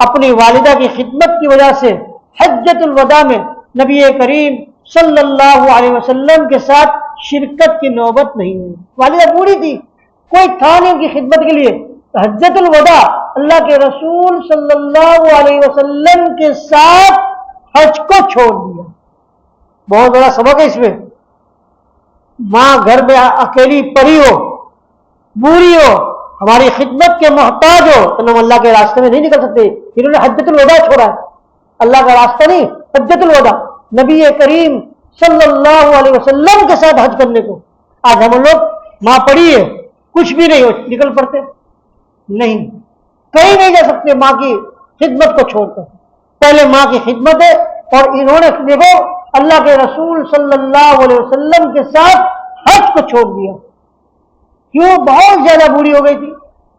Speaker 1: اپنی والدہ کی خدمت کی وجہ سے حجۃ الوداع میں نبی کریم صلی اللہ علیہ وسلم کے ساتھ شرکت کی نوبت نہیں ہوئی۔ والدہ پوری تھی، کوئی تھا نہیں ان کی خدمت کے لیے۔ حجۃ الوداع اللہ کے رسول صلی اللہ علیہ وسلم کے ساتھ حج کو چھوڑ دیا۔ بہت بڑا سبق ہے اس میں۔ ماں گھر میں اکیلی پڑی ہو، بوڑھی ہو، ہماری خدمت کے محتاج ہو تو ہم اللہ کے راستے میں نہیں نکل سکتے۔ انہوں نے حجۃ الوداع چھوڑا ہے، اللہ کا راستہ نہیں، حجۃ الوداع نبی کریم صلی اللہ علیہ وسلم کے ساتھ حج کرنے کو۔ آج ہم لوگ ماں پڑی ہے، کچھ بھی نہیں ہو، نکل پڑتے نہیں، کہیں نہیں جا سکتے ماں کی خدمت کو چھوڑ کر۔ پہلے ماں کی خدمت ہے، اور انہوں نے دیکھو اللہ کے رسول صلی اللہ علیہ وسلم کے ساتھ حج کو چھوڑ دیا. کیوں؟ بہت زیادہ بوڑھی ہو گئی تھی،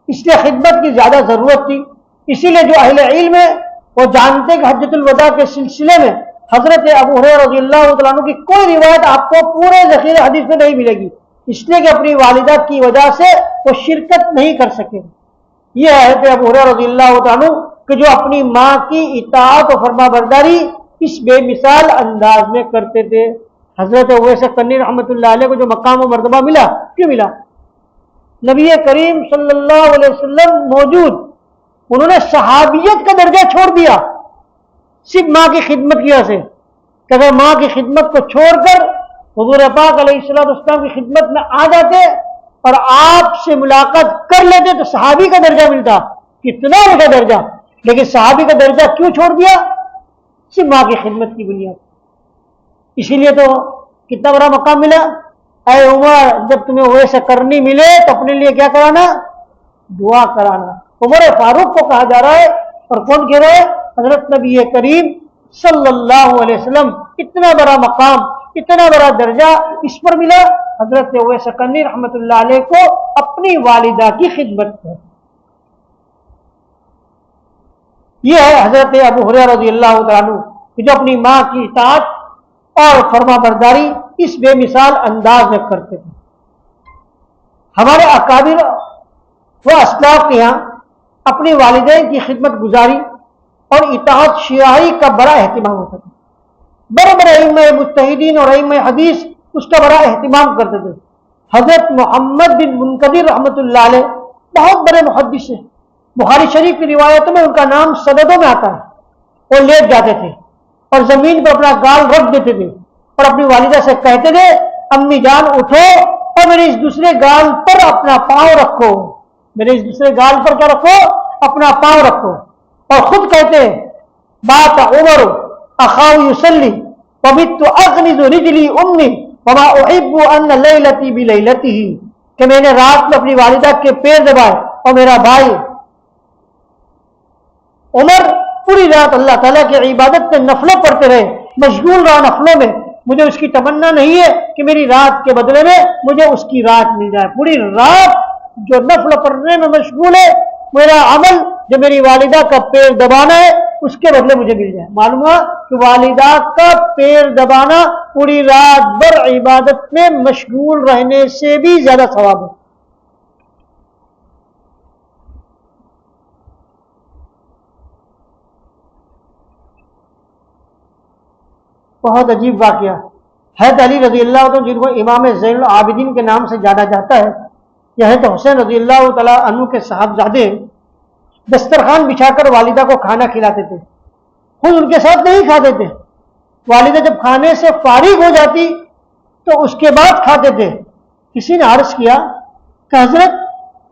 Speaker 1: اس لیے خدمت کی زیادہ ضرورت تھی. اسی لیے جو اہل علم ہے وہ جانتے کہ حجۃ الوداع کے سلسلے میں حضرت ابو ہریرہ رضی اللہ تعالیٰ عنہ کی کوئی روایت آپ کو پورے ذخیرے حدیث میں نہیں ملے گی، اس لیے کہ اپنی والدہ کی وجہ سے وہ شرکت نہیں کر سکے. یہ ہے ابو ہریرہ رضی اللہ تعالیٰ عنہ کہ جو اپنی ماں کی اطاعت و فرما برداری اس بے مثال انداز میں کرتے تھے. حضرت اویس قرنی رحمۃ اللہ علیہ کو جو مقام و مرتبہ ملا، کیوں ملا؟ نبی کریم صلی اللہ علیہ وسلم موجود، انہوں نے صحابیت کا درجہ چھوڑ دیا صرف ماں کی خدمت کی وجہ سے. کہ اگر ماں کی خدمت کو چھوڑ کر حضور پاک علیہ السلام کی خدمت میں آ جاتے اور آپ سے ملاقات کر لیتے تو صحابی کا درجہ ملتا. کتنا اونچا درجہ! لیکن صحابی کا درجہ کیوں چھوڑ دیا؟ صرف ماں کی خدمت کی بنیاد. اسی لیے تو کتنا بڑا مقام ملا. اے عمر، جب تمہیں ویسے کرنی ملے تو اپنے لیے کیا کرانا؟ دعا کرانا. عمر فاروق کو کہا جا رہا ہے، اور کون کہہ رہا ہے؟ حضرت نبی کریم صلی اللہ علیہ وسلم. اتنا بڑا مقام، اتنا بڑا درجہ اس پر ملا حضرت اویس قرنی رحمۃ اللہ علیہ کو اپنی والدہ کی خدمت میں. یہ ہے حضرت ابو ہریرہ رضی اللہ تعالیٰ عنہ جو اپنی ماں کی اطاعت اور فرما برداری اس بے مثال انداز میں کرتے تھے. ہمارے اکابر و اسلاف کے یہاں اپنی والدین کی خدمت گزاری اور اطاعت شرعی کا بڑا اہتمام ہوتا تھا. بڑے بڑے ائمہ مجتہدین اور ائمہ حدیث اس کا بڑا اہتمام کرتے تھے. حضرت محمد بن منکدر رحمۃ اللہ علیہ بہت بڑے محدث ہیں. بخاری شریف کی روایتوں میں ان کا نام سندوں میں آتا ہے. وہ لیٹ جاتے تھے اور زمین پر اپنا گال رکھ دیتے تھے اور اپنی والدہ سے کہتے تھے، امی جان اٹھو اور میرے اس دوسرے گال پر اپنا پاؤں رکھو. میرے اس دوسرے گال پر کیا رکھو؟ اپنا پاؤں رکھو. اور خود کہتے ہیں، بات عمر اخاو یصلی وبت اغمز رجلی امی وما احب ان لیلتی بلیلتہ، کہ میں نے رات میں اپنی والدہ کے پیر دبائے اور میرا بھائی عمر پوری رات اللہ تعالیٰ کی عبادت میں نفلیں پڑھتے رہے، مشغول رہا نفلوں میں. مجھے اس کی تمنا نہیں ہے کہ میری رات کے بدلے میں مجھے اس کی رات مل جائے. پوری رات جو نفل پڑھنے میں مشغول ہے، میرا عمل جو میری والدہ کا پیر دبانا ہے اس کے بدلے مجھے مل جائے. معلوم ہوا کہ والدہ کا پیر دبانا پوری رات بھر عبادت میں مشغول رہنے سے بھی زیادہ ثواب ہے. بہت عجیب واقعہ. حضرت علی رضی اللہ عنہ جن کو امام زین العابدین کے نام سے جانا جاتا ہے، یہ حضرت حسین رضی اللہ تعالیٰ عنہ کے صاحبزادے دسترخوان بچھا کر والدہ کو کھانا کھلاتے تھے. خود ان کے ساتھ نہیں کھاتے تھے. والدہ جب کھانے سے فارغ ہو جاتی تو اس کے بعد کھاتے تھے. کسی نے عرض کیا کہ حضرت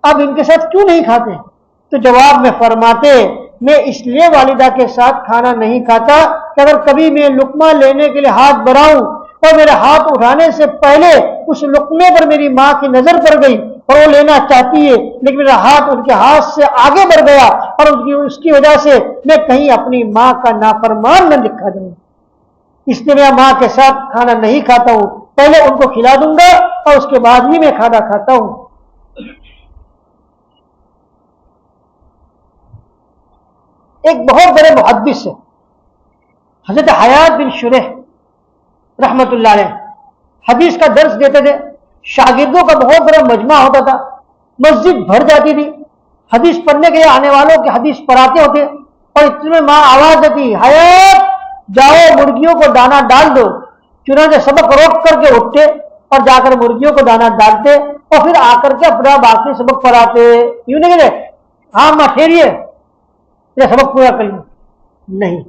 Speaker 1: اب ان کے ساتھ کیوں نہیں کھاتے؟ تو جواب میں فرماتے، میں اس لیے والدہ کے ساتھ کھانا نہیں کھاتا کہ اگر کبھی میں لقمہ لینے کے لیے ہاتھ بڑھاؤں اور میرے ہاتھ اٹھانے سے پہلے اس لقمے پر میری ماں کی نظر پڑ گئی اور وہ لینا چاہتی ہے لیکن میرا ہاتھ ان کے ہاتھ سے آگے بڑھ گیا اور اس کی وجہ سے میں کہیں اپنی ماں کا نافرمان نہ دکھا دوں، اس لیے میں ماں کے ساتھ کھانا نہیں کھاتا ہوں. پہلے ان کو کھلا دوں گا اور اس کے بعد ہی میں کھانا کھاتا ہوں. ایک بہت بڑے محدث ہے حضرت حیات بن شریح رحمۃ اللہ علیہ، حدیث کا درس دیتے تھے. شاگردوں کا بہت بڑا مجمع ہوتا تھا، مسجد بھر جاتی تھی. حدیث پڑھنے کے لیے آنے والوں کے حدیث پڑھاتے ہوتے اور اتنے میں ماں آواز دیتی، حیات جاؤ مرغیوں کو دانا ڈال دو. چنانچہ سبق روک کر کے اٹھتے اور جا کر مرغیوں کو دانا ڈالتے اور پھر آ کر کے اپنا باقی سبق پڑھاتے. یوں نہیں کہتے ہاں ماں ٹھہریے یہ سبق پورا کر لوں، نہیں.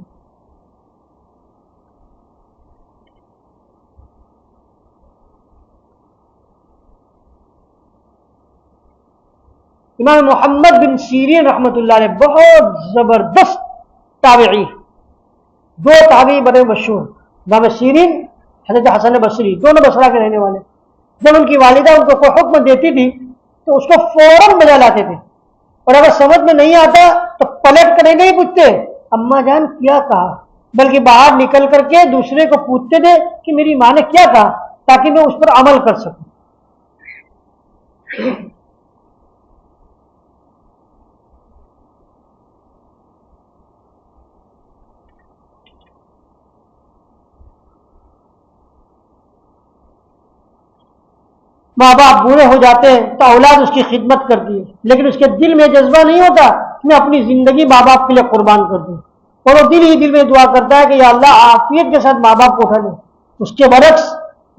Speaker 1: امام محمد بن سیرین رحمۃ اللہ علیہ بہت زبردست تابعی، دو تابعی بڑے مشہور. امام سیرین، حضرت حسن بصری، دونوں بصرہ کے رہنے والے. جب ان کی والدہ ان کو کوئی حکم دیتی تھی تو اس کو فوراً بجا لاتے تھے، اور اگر سمجھ میں نہیں آتا تو پلٹ کر نہیں پوچھتے اماں جان کیا کہا، بلکہ باہر نکل کر کے دوسرے کو پوچھتے تھے کہ میری ماں نے کیا کہا، تاکہ میں اس پر عمل کر سکوں۔ ماں باپ بوڑھے ہو جاتے ہیں تو اولاد اس کی خدمت کرتی ہے، لیکن اس کے دل میں جذبہ نہیں ہوتا کہ میں اپنی زندگی ماں باپ کے لیے قربان کر دوں، اور وہ دل ہی دل میں دعا کرتا ہے کہ یا اللہ عافیت کے ساتھ ماں باپ کو اٹھا لے۔ اس کے برعکس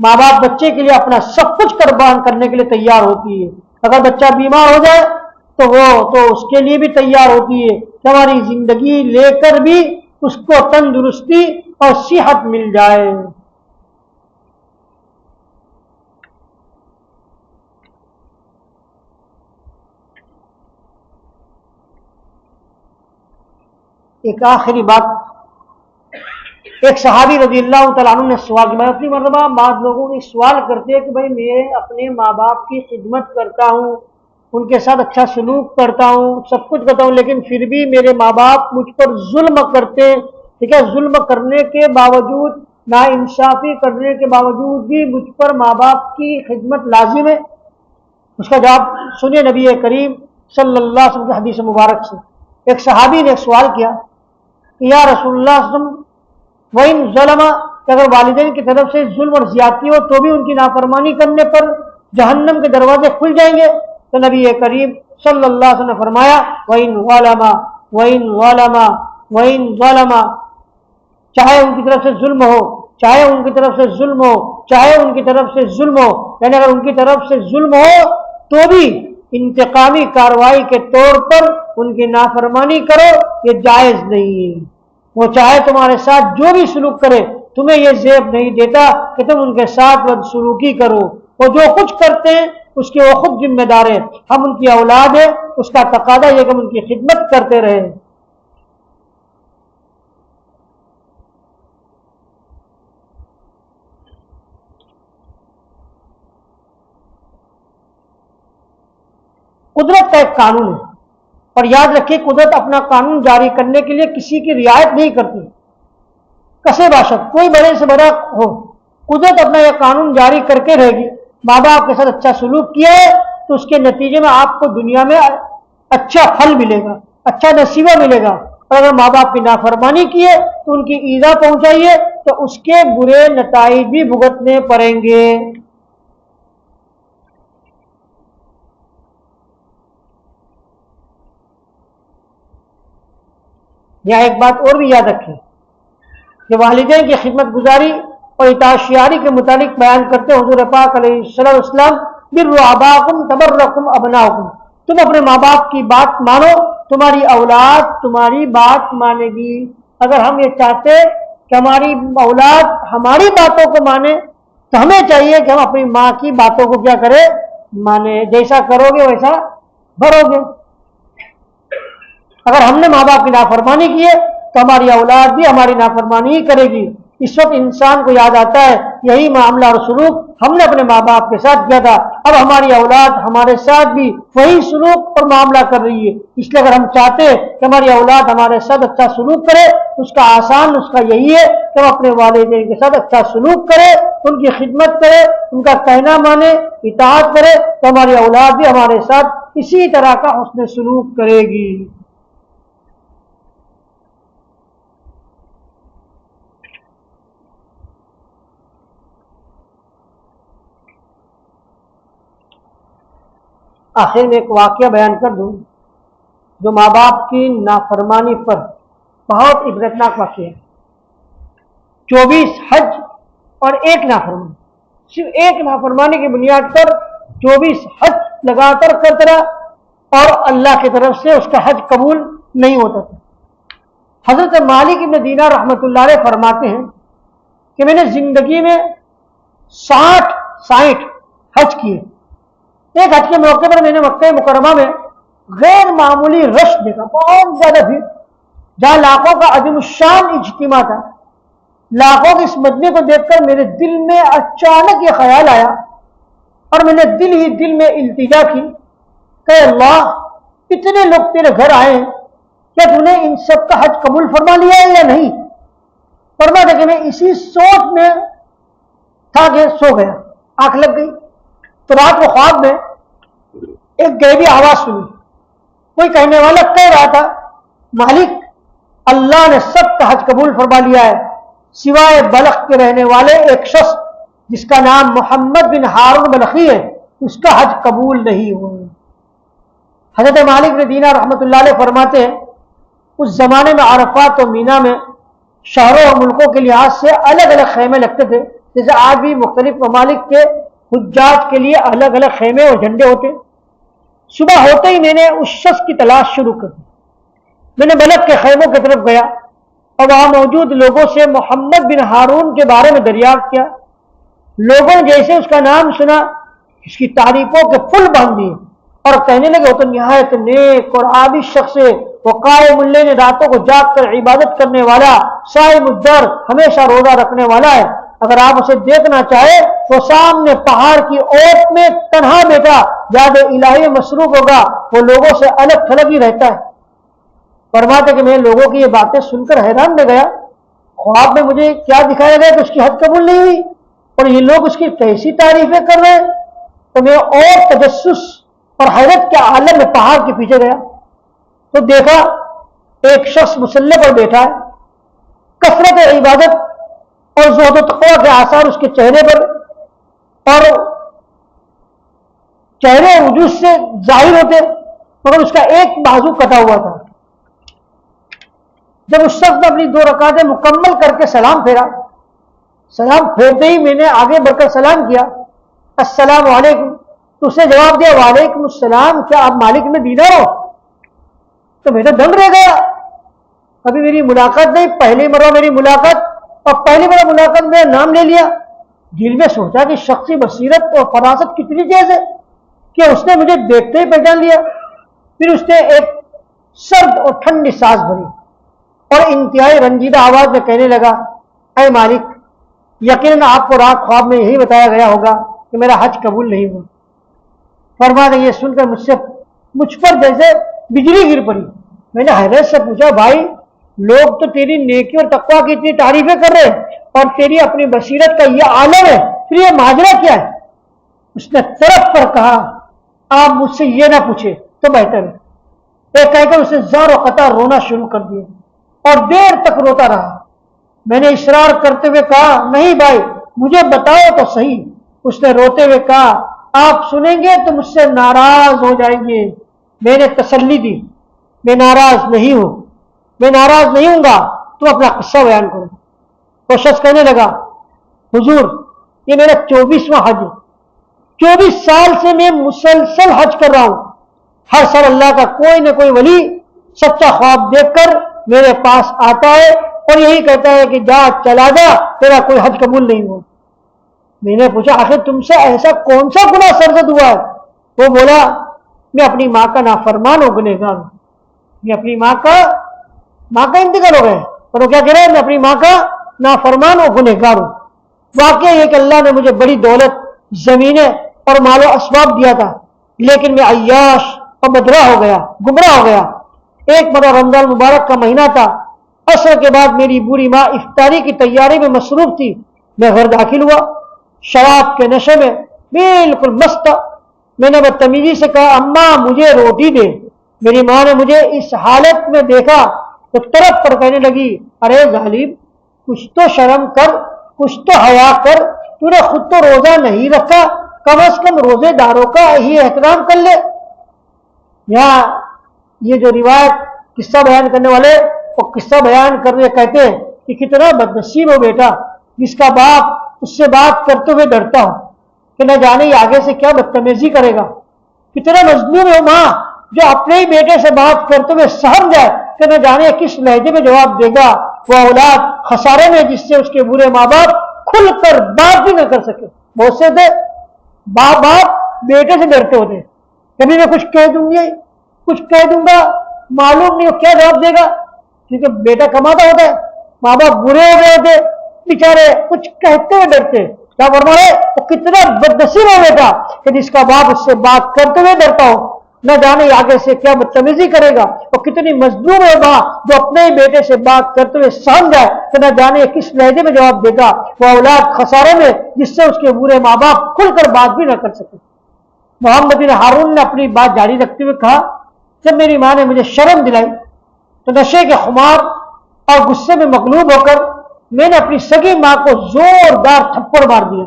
Speaker 1: ماں باپ بچے کے لیے اپنا سب کچھ قربان کرنے کے لیے تیار ہوتی ہے۔ اگر بچہ بیمار ہو جائے تو اس کے لیے بھی تیار ہوتی ہے کہ ہماری زندگی لے کر بھی اس کو تندرستی اور صحت مل جائے۔ ایک آخری بات، ایک صحابی رضی اللہ تعالیٰ عنہ نے سوال کیا۔ اپنی مرتبہ بعض لوگوں نے سوال کرتے ہیں کہ بھائی میں اپنے ماں باپ کی خدمت کرتا ہوں، ان کے ساتھ اچھا سلوک کرتا ہوں، سب کچھ کرتا ہوں، لیکن پھر بھی میرے ماں باپ مجھ پر ظلم کرتے ہیں، ٹھیک ہے، ظلم کرنے کے باوجود، ناانصافی کرنے کے باوجود بھی مجھ پر ماں باپ کی خدمت لازم ہے؟ اس کا جواب سنیے نبی کریم صلی اللہ علیہ وسلم کی حدیث مبارک سے۔ ایک صحابی نے سوال کیا کہ یا رسول اللہ صلی اللہ علیہ وسلم وَإِن ظَلَمَ، کہ اگر والدین کی طرف سے ظلم اور زیادتی ہو تو بھی ان کی نافرمانی کرنے پر جہنم کے دروازے کھل جائیں گے؟ تو نبی کریم صلی اللہ علیہ وسلم نے فرمایا وَإِن ظَلَمَ وَإِن ظَلَمَ وَإِن ظَلَمَ، چاہے ان کی طرف سے ظلم ہو، چاہے ان کی طرف سے ظلم ہو، چاہے ان کی طرف سے ظلم ہو، یعنی اگر ان کی طرف سے ظلم ہو تو بھی انتقامی کارروائی کے طور پر ان کی نافرمانی کرو، یہ جائز نہیں ہے۔ وہ چاہے تمہارے ساتھ جو بھی سلوک کرے، تمہیں یہ زیب نہیں دیتا کہ تم ان کے ساتھ بدسلوکی کرو۔ وہ جو کچھ کرتے ہیں اس کے وہ خود ذمہ دار ہیں، ہم ان کی اولاد ہیں، اس کا تقاضا یہ کہ ہم ان کی خدمت کرتے رہیں۔ قدرت کا ایک قانون ہے، اور یاد رکھیے قدرت اپنا قانون جاری کرنے کے لیے کسی کی رعایت نہیں کرتی، کسے باشد کوئی بڑے سے بڑا ہو، قدرت اپنا یہ قانون جاری کر کے رہے گی۔ ماں باپ کے ساتھ اچھا سلوک کیا ہے تو اس کے نتیجے میں آپ کو دنیا میں اچھا پھل ملے گا، اچھا نصیبہ ملے گا، اور اگر ماں باپ کی نافرمانی کی ہے تو ان کی ایذا پہنچائیے تو اس کے برے نتائج بھی بھگتنے پڑیں گے۔ یہاں ایک بات اور بھی یاد رکھیں کہ والدین کی خدمت گزاری اور اطاعت شعاری کے متعلق بیان کرتے حضور پاک علیہ الصلوۃ والسلام بروا آباکم تبرکم ابناؤکم، تم اپنے ماں باپ کی بات مانو، تمہاری اولاد تمہاری بات مانے گی۔ اگر ہم یہ چاہتے کہ ہماری اولاد ہماری باتوں کو مانے تو ہمیں چاہیے کہ ہم اپنی ماں کی باتوں کو کیا کریں، مانے۔ جیسا کرو گے ویسا بھرو گے۔ اگر ہم نے ماں باپ کی نافرمانی کی ہے تو ہماری اولاد بھی ہماری نافرمانی ہی کرے گی۔ اس وقت انسان کو یاد آتا ہے یہی معاملہ اور سلوک ہم نے اپنے ماں باپ کے ساتھ کیا تھا، اب ہماری اولاد ہمارے ساتھ بھی وہی سلوک اور معاملہ کر رہی ہے۔ اس لیے اگر ہم چاہتے ہیں کہ ہماری اولاد ہمارے ساتھ اچھا سلوک کرے تو اس کا آسان نسخہ یہی ہے کہ ہم اپنے والدین کے ساتھ اچھا سلوک کرے، ان کی خدمت کرے، ان کا کہنا مانے، اطاعت کرے، تو ہماری اولاد بھی ہمارے ساتھ اسی طرح کا حسن سلوک کرے گی۔ آخر میں ایک واقعہ بیان کر دوں جو ماں باپ کی نافرمانی پر بہت عبرتناک واقعہ ہے۔ 24 حج اور ایک نافرمانی، صرف ایک نافرمانی کی بنیاد پر 24 حج لگاتار کرتا رہا اور اللہ کی طرف سے اس کا حج قبول نہیں ہوتا تھا۔ حضرت مالک ابن دینار رحمۃ اللہ علیہ فرماتے ہیں کہ میں نے زندگی میں 60 حج کیے۔ ایک حج کے موقع پر میں نے مکہ مکرمہ میں غیر معمولی رش دیکھا، بہت زیادہ بھیڑ، جہاں لاکھوں کا عظیم الشان اجتماع تھا۔ لاکھوں کے اس مجمع کو دیکھ کر میرے دل میں اچانک یہ خیال آیا اور میں نے دل ہی دل میں التجا کی کہ اللہ، اتنے لوگ تیرے گھر آئے ہیں، کیا تو نے ان سب کا حج قبول فرما لیا ہے یا نہیں؟ فرماتے کہ میں اسی سوچ میں تھا کہ سو گیا، آنکھ لگ گئی، تو رات کو خواب میں ایک غیبی آواز سنی. کوئی کہنے والا کہہ رہا تھا مالک اللہ نے سب کا حج قبول فرما لیا ہے سوائے بلخ کے رہنے والے ایک شخص جس کا نام محمد بن ہارون بلخی ہے، اس کا حج قبول نہیں ہوا. حضرت مالک بن دینار رحمۃ اللہ علیہ فرماتے ہیں اس زمانے میں عرفات و مینا میں شہروں اور ملکوں کے لحاظ سے الگ الگ خیمے لگتے تھے، جیسے آج بھی مختلف ممالک کے حجاج کے لیے الگ الگ خیمے اور جھنڈے ہوتے. صبح ہوتے ہی میں نے اس شخص کی تلاش شروع کر دی. میں نے بلخ کے خیموں کی طرف گیا اور وہاں موجود لوگوں سے محمد بن ہارون کے بارے میں دریافت کیا. لوگوں نے جیسے اس کا نام سنا اس کی تعریفوں کے پل باندھ دیے اور کہنے لگے وہ تو نہایت نیک اور عابد شخص ہے، وہ قائم الليل نے راتوں کو جاگ کر عبادت کرنے والا، صائم الدہر ہمیشہ روزہ رکھنے والا ہے. اگر آپ اسے دیکھنا چاہے وہ سامنے پہاڑ کی اوٹ میں تنہا بیٹھا یاد الہی میں مصروف ہوگا، وہ لوگوں سے الگ تھلگ ہی رہتا ہے. فرماتے کہ میں لوگوں کی یہ باتیں سن کر حیران رہ گیا. خواب میں مجھے کیا دکھایا گیا کہ اس کی حج قبول نہیں ہوئی اور یہ لوگ اس کی کیسی تعریفیں کر رہے ہیں. تو میں اور تجسس اور حیرت کے عالم میں پہاڑ کے پیچھے گیا تو دیکھا ایک شخص مسلح پر بیٹھا ہے، کثرت عبادت اور زہد و تقویٰ کے آثار اس کے چہرے پر اور چہرے وجود سے ظاہر ہوتے، مگر اس کا ایک بازو کٹا ہوا تھا. جب اس شخص نے اپنی 2 رکعتیں مکمل کر کے سلام پھیرا، سلام پھیرتے ہی میں نے آگے بڑھ کر سلام کیا، السلام علیکم. تو اس نے جواب دیا وعلیکم السلام، کیا آپ مالک میں دینار ہو؟ تو میں تو دنگ رہ گیا. ابھی میری ملاقات نہیں، پہلی مرتبہ میری ملاقات اور پہلی مرتبہ ملاقات میں نام لے لیا. دل میں سوچا کہ شخصی بصیرت اور فراست کتنی تیز ہے کہ اس نے مجھے دیکھتے ہی پہچان لیا. پھر اس نے ایک سرد اور ٹھنڈی سانس بھری اور انتہائی رنجیدہ آواز میں کہنے لگا اے مالک یقیناً آپ کو رات خواب میں یہی بتایا گیا ہوگا کہ میرا حج قبول نہیں ہوا. فرماتے یہ سن کر مجھ پر جیسے بجلی گر پڑی. میں نے حیرت سے پوچھا بھائی لوگ تو تیری نیکی اور تقویٰ کی اتنی تعریفیں کر رہے ہیں اور تیری اپنی بصیرت کا یہ عالم ہے، پھر یہ ماجرا کیا ہے؟ اس نے طرف پر کہا آپ مجھ سے یہ نہ پوچھے تو بہتر ہے. یہ کہہ کر اسے زار و قطع رونا شروع کر دیا اور دیر تک روتا رہا. میں نے اصرار کرتے ہوئے کہا نہیں بھائی مجھے بتاؤ تو صحیح. اس نے روتے ہوئے کہا آپ سنیں گے تو مجھ سے ناراض ہو جائیں گے. میں نے تسلی دی میں ناراض نہیں ہوں، میں ناراض نہیں ہوں گا، تم اپنا قصہ بیان کرو. وہ شخص کہنے لگا حضور یہ میرا 24واں حج ہے، 24 سال سے میں مسلسل حج کر رہا ہوں. ہر سال اللہ کا کوئی نہ کوئی ولی سچا خواب دیکھ کر میرے پاس آتا ہے اور یہی کہتا ہے کہ جا چلا جا تیرا کوئی حج قبول نہیں ہوا. میں نے پوچھا آخر تم سے ایسا کون سا گناہ سرزد ہوا ہے؟ وہ بولا میں اپنی ماں کا نافرمان ہوں، گنہگار ہوں. میں اپنی ماں کا انتقال ہو گئے اور وہ کیا کہہ رہے ہیں میں اپنی ماں کا نافرمان ہوں، گنہگار ہوں. واقعہ یہ کہ اللہ نے مجھے بڑی دولت زمینیں اور مال و اسباب دیا تھا لیکن میں عیاش اور بدرا ہو گیا، گمراہ ہو گیا. ایک مرتبہ رمضان مبارک کا مہینہ تھا، عصر کے بعد میری بوڑھی ماں افطاری کی تیاری میں مصروف تھی. میں گھر داخل ہوا شراب کے نشے میں بالکل مست. میں نے بدتمیزی سے کہا اماں مجھے روٹی دے. میری ماں نے مجھے اس حالت میں دیکھا تو طرف پر کہنے لگی ارے ظالم کچھ تو شرم کر، کچھ تو حیا کر، تو نے خود تو روزہ نہیں رکھا، کم از کم روزے داروں کا ہی احترام کر لے. یہاں یہ جو روایت قصہ بیان کرنے والے وہ قصہ بیان کرنے کہتے ہیں کہ کتنا بدنصیب ہو بیٹا جس کا باپ اس سے بات کرتے ہوئے ڈرتا ہو کہ نہ جانے یہ آگے سے کیا بدتمیزی کرے گا. کتنا مظلوم ہے ماں جو اپنے ہی بیٹے سے بات کرتے ہوئے سہم جائے کہ نہ جانے کس لہجے میں جواب دے گا. وہ اولاد خسارے میں جس سے اس کے برے ماں باپ کھل کر بات بھی نہ کر سکے. بہت سے تھے باپ بیٹے سے ڈرتے ہوتے کبھی میں کچھ کہہ دوں گی کچھ کہہ دوں گا معلوم نہیں وہ کیا جواب دے گا کیونکہ بیٹا کماتا ہوتا ہے. ماں باپ برے ہو گئے ہوتے بیچارے کچھ کہتے ہوئے ڈرتے. کیا فرما رہے وہ کتنا بدنصیب ہو بیٹا کہ جس کا باپ اس سے بات کرتے ہوئے ڈرتا ہو. نہ جانے آگے سے کیا بدتمیزی کرے گا، اور کتنی مظلوم ہے ماں جو اپنے ہی بیٹے سے بات کرتے ہوئے سمجھ جائے کہ نہ جانے کس لہجے میں جواب دے گا، وہ اولاد خسارے میں جس سے اس کے برے ماں باپ کھل کر بات بھی نہ کر سکے۔ محمد بن ہارون نے اپنی بات جاری رکھتے ہوئے کہا، جب میری ماں نے مجھے شرم دلائی تو نشے کے خمار اور غصے میں مغلوب ہو کر میں نے اپنی سگی ماں کو زوردار تھپڑ مار دیا۔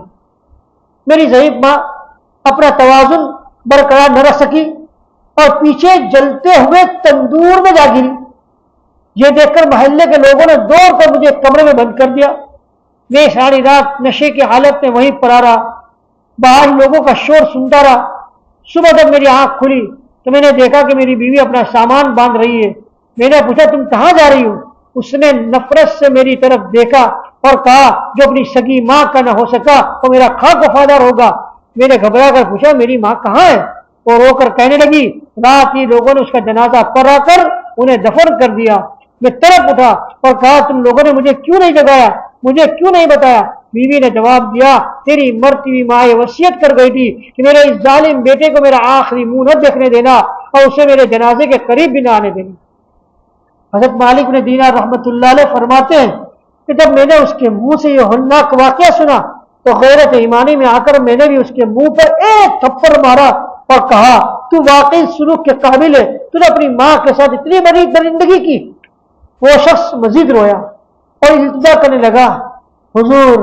Speaker 1: میری ضعیف ماں اپنا توازن برقرار نہ رکھ سکی اور پیچھے جلتے ہوئے تندور میں جا گری۔ یہ دیکھ کر محلے کے لوگوں نے دوڑ کر مجھے کمرے میں بند کر دیا۔ میں ساری رات نشے کی حالت میں وہیں پڑا رہا، باہر لوگوں کا شور سنتا رہا۔ صبح جب میری آنکھ کھلی تو میں نے دیکھا کہ میری بیوی اپنا سامان باندھ رہی ہے۔ میں نے پوچھا، تم کہاں جا رہی ہو؟ اس نے نفرت سے میری طرف دیکھا اور کہا، جو اپنی سگی ماں کا نہ ہو سکا تو میرا خاک وفادار ہوگا۔ میں نے گھبرا کر پوچھا، میری ماں کہاں ہے؟ وہ رو کر کہنے لگی، رات ہی لوگوں نے اس کا جنازہ پڑھا کر انہیں دفن کر دیا۔ میں تڑپ اٹھا اور کہا، تم لوگوں نے مجھے کیوں نہیں جگایا، مجھے کیوں نہیں بتایا؟ بیوی نے جواب دیا، تیری مرتی ہوئی ماں یہ وصیت کر گئی تھی کہ میرے اس ظالم بیٹے کو میرا آخری منہ نہ دیکھنے دینا اور اسے میرے جنازے کے قریب بھی نہ آنے دینا۔ حضرت مالک بن دینار رحمۃ اللہ علیہ فرماتے ہیں کہ جب میں نے اس کے منہ سے یہ ہولناک واقعہ سنا تو غیرت ایمانی میں آ کر میں نے بھی اس کے منہ پر ایک تھپڑ مارا اور کہا، تو واقعی سلوک کے قابل ہے، تو نے اپنی ماں کے ساتھ اتنی بڑی درندگی کی۔ وہ شخص مزید رویا اور التجا کرنے لگا، حضور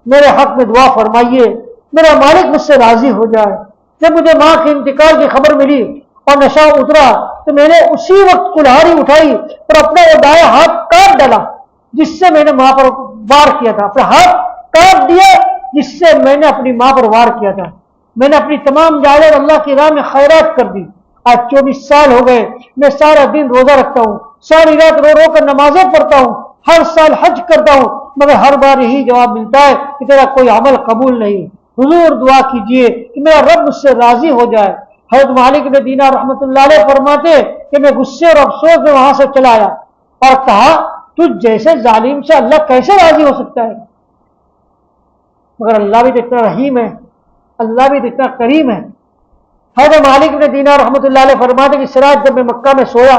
Speaker 1: میرے حق میں دعا فرمائیے، میرا مالک مجھ سے راضی ہو جائے۔ جب مجھے ماں کے انتقال کی خبر ملی اور نشہ اترا تو میں نے اسی وقت کلہاڑی اٹھائی اور اپنا وہ دایاں ہاتھ کاٹ ڈالا جس سے میں نے ماں پر وار کیا تھا، اپنا ہاتھ کاٹ دیا جس سے میں نے اپنی ماں پر وار کیا تھا۔ میں نے اپنی تمام جائیداد اللہ کی راہ میں خیرات کر دی۔ آج 24 سال ہو گئے، میں سارا دن روزہ رکھتا ہوں، ساری رات رو رو کر نمازیں پڑھتا ہوں، ہر سال حج کرتا ہوں، مگر ہر بار یہی جواب ملتا ہے کہ تیرا کوئی عمل قبول نہیں۔ حضور دعا کیجئے کہ میرا رب مجھ سے راضی ہو جائے۔ حضرت مالک بن دینار رحمۃ اللہ علیہ فرماتے کہ میں غصے اور افسوس میں وہاں سے چلا آیا اور کہا، تجھ جیسے ظالم سے اللہ کیسے راضی ہو سکتا ہے؟ مگر اللہ بھی تو اتنا رحیم ہے، اللہ بھی تو اتنا کریم ہے۔ حضرت مالک بن دینار رحمۃ اللہ علیہ فرماتے کہ سراج جب میں مکہ میں سویا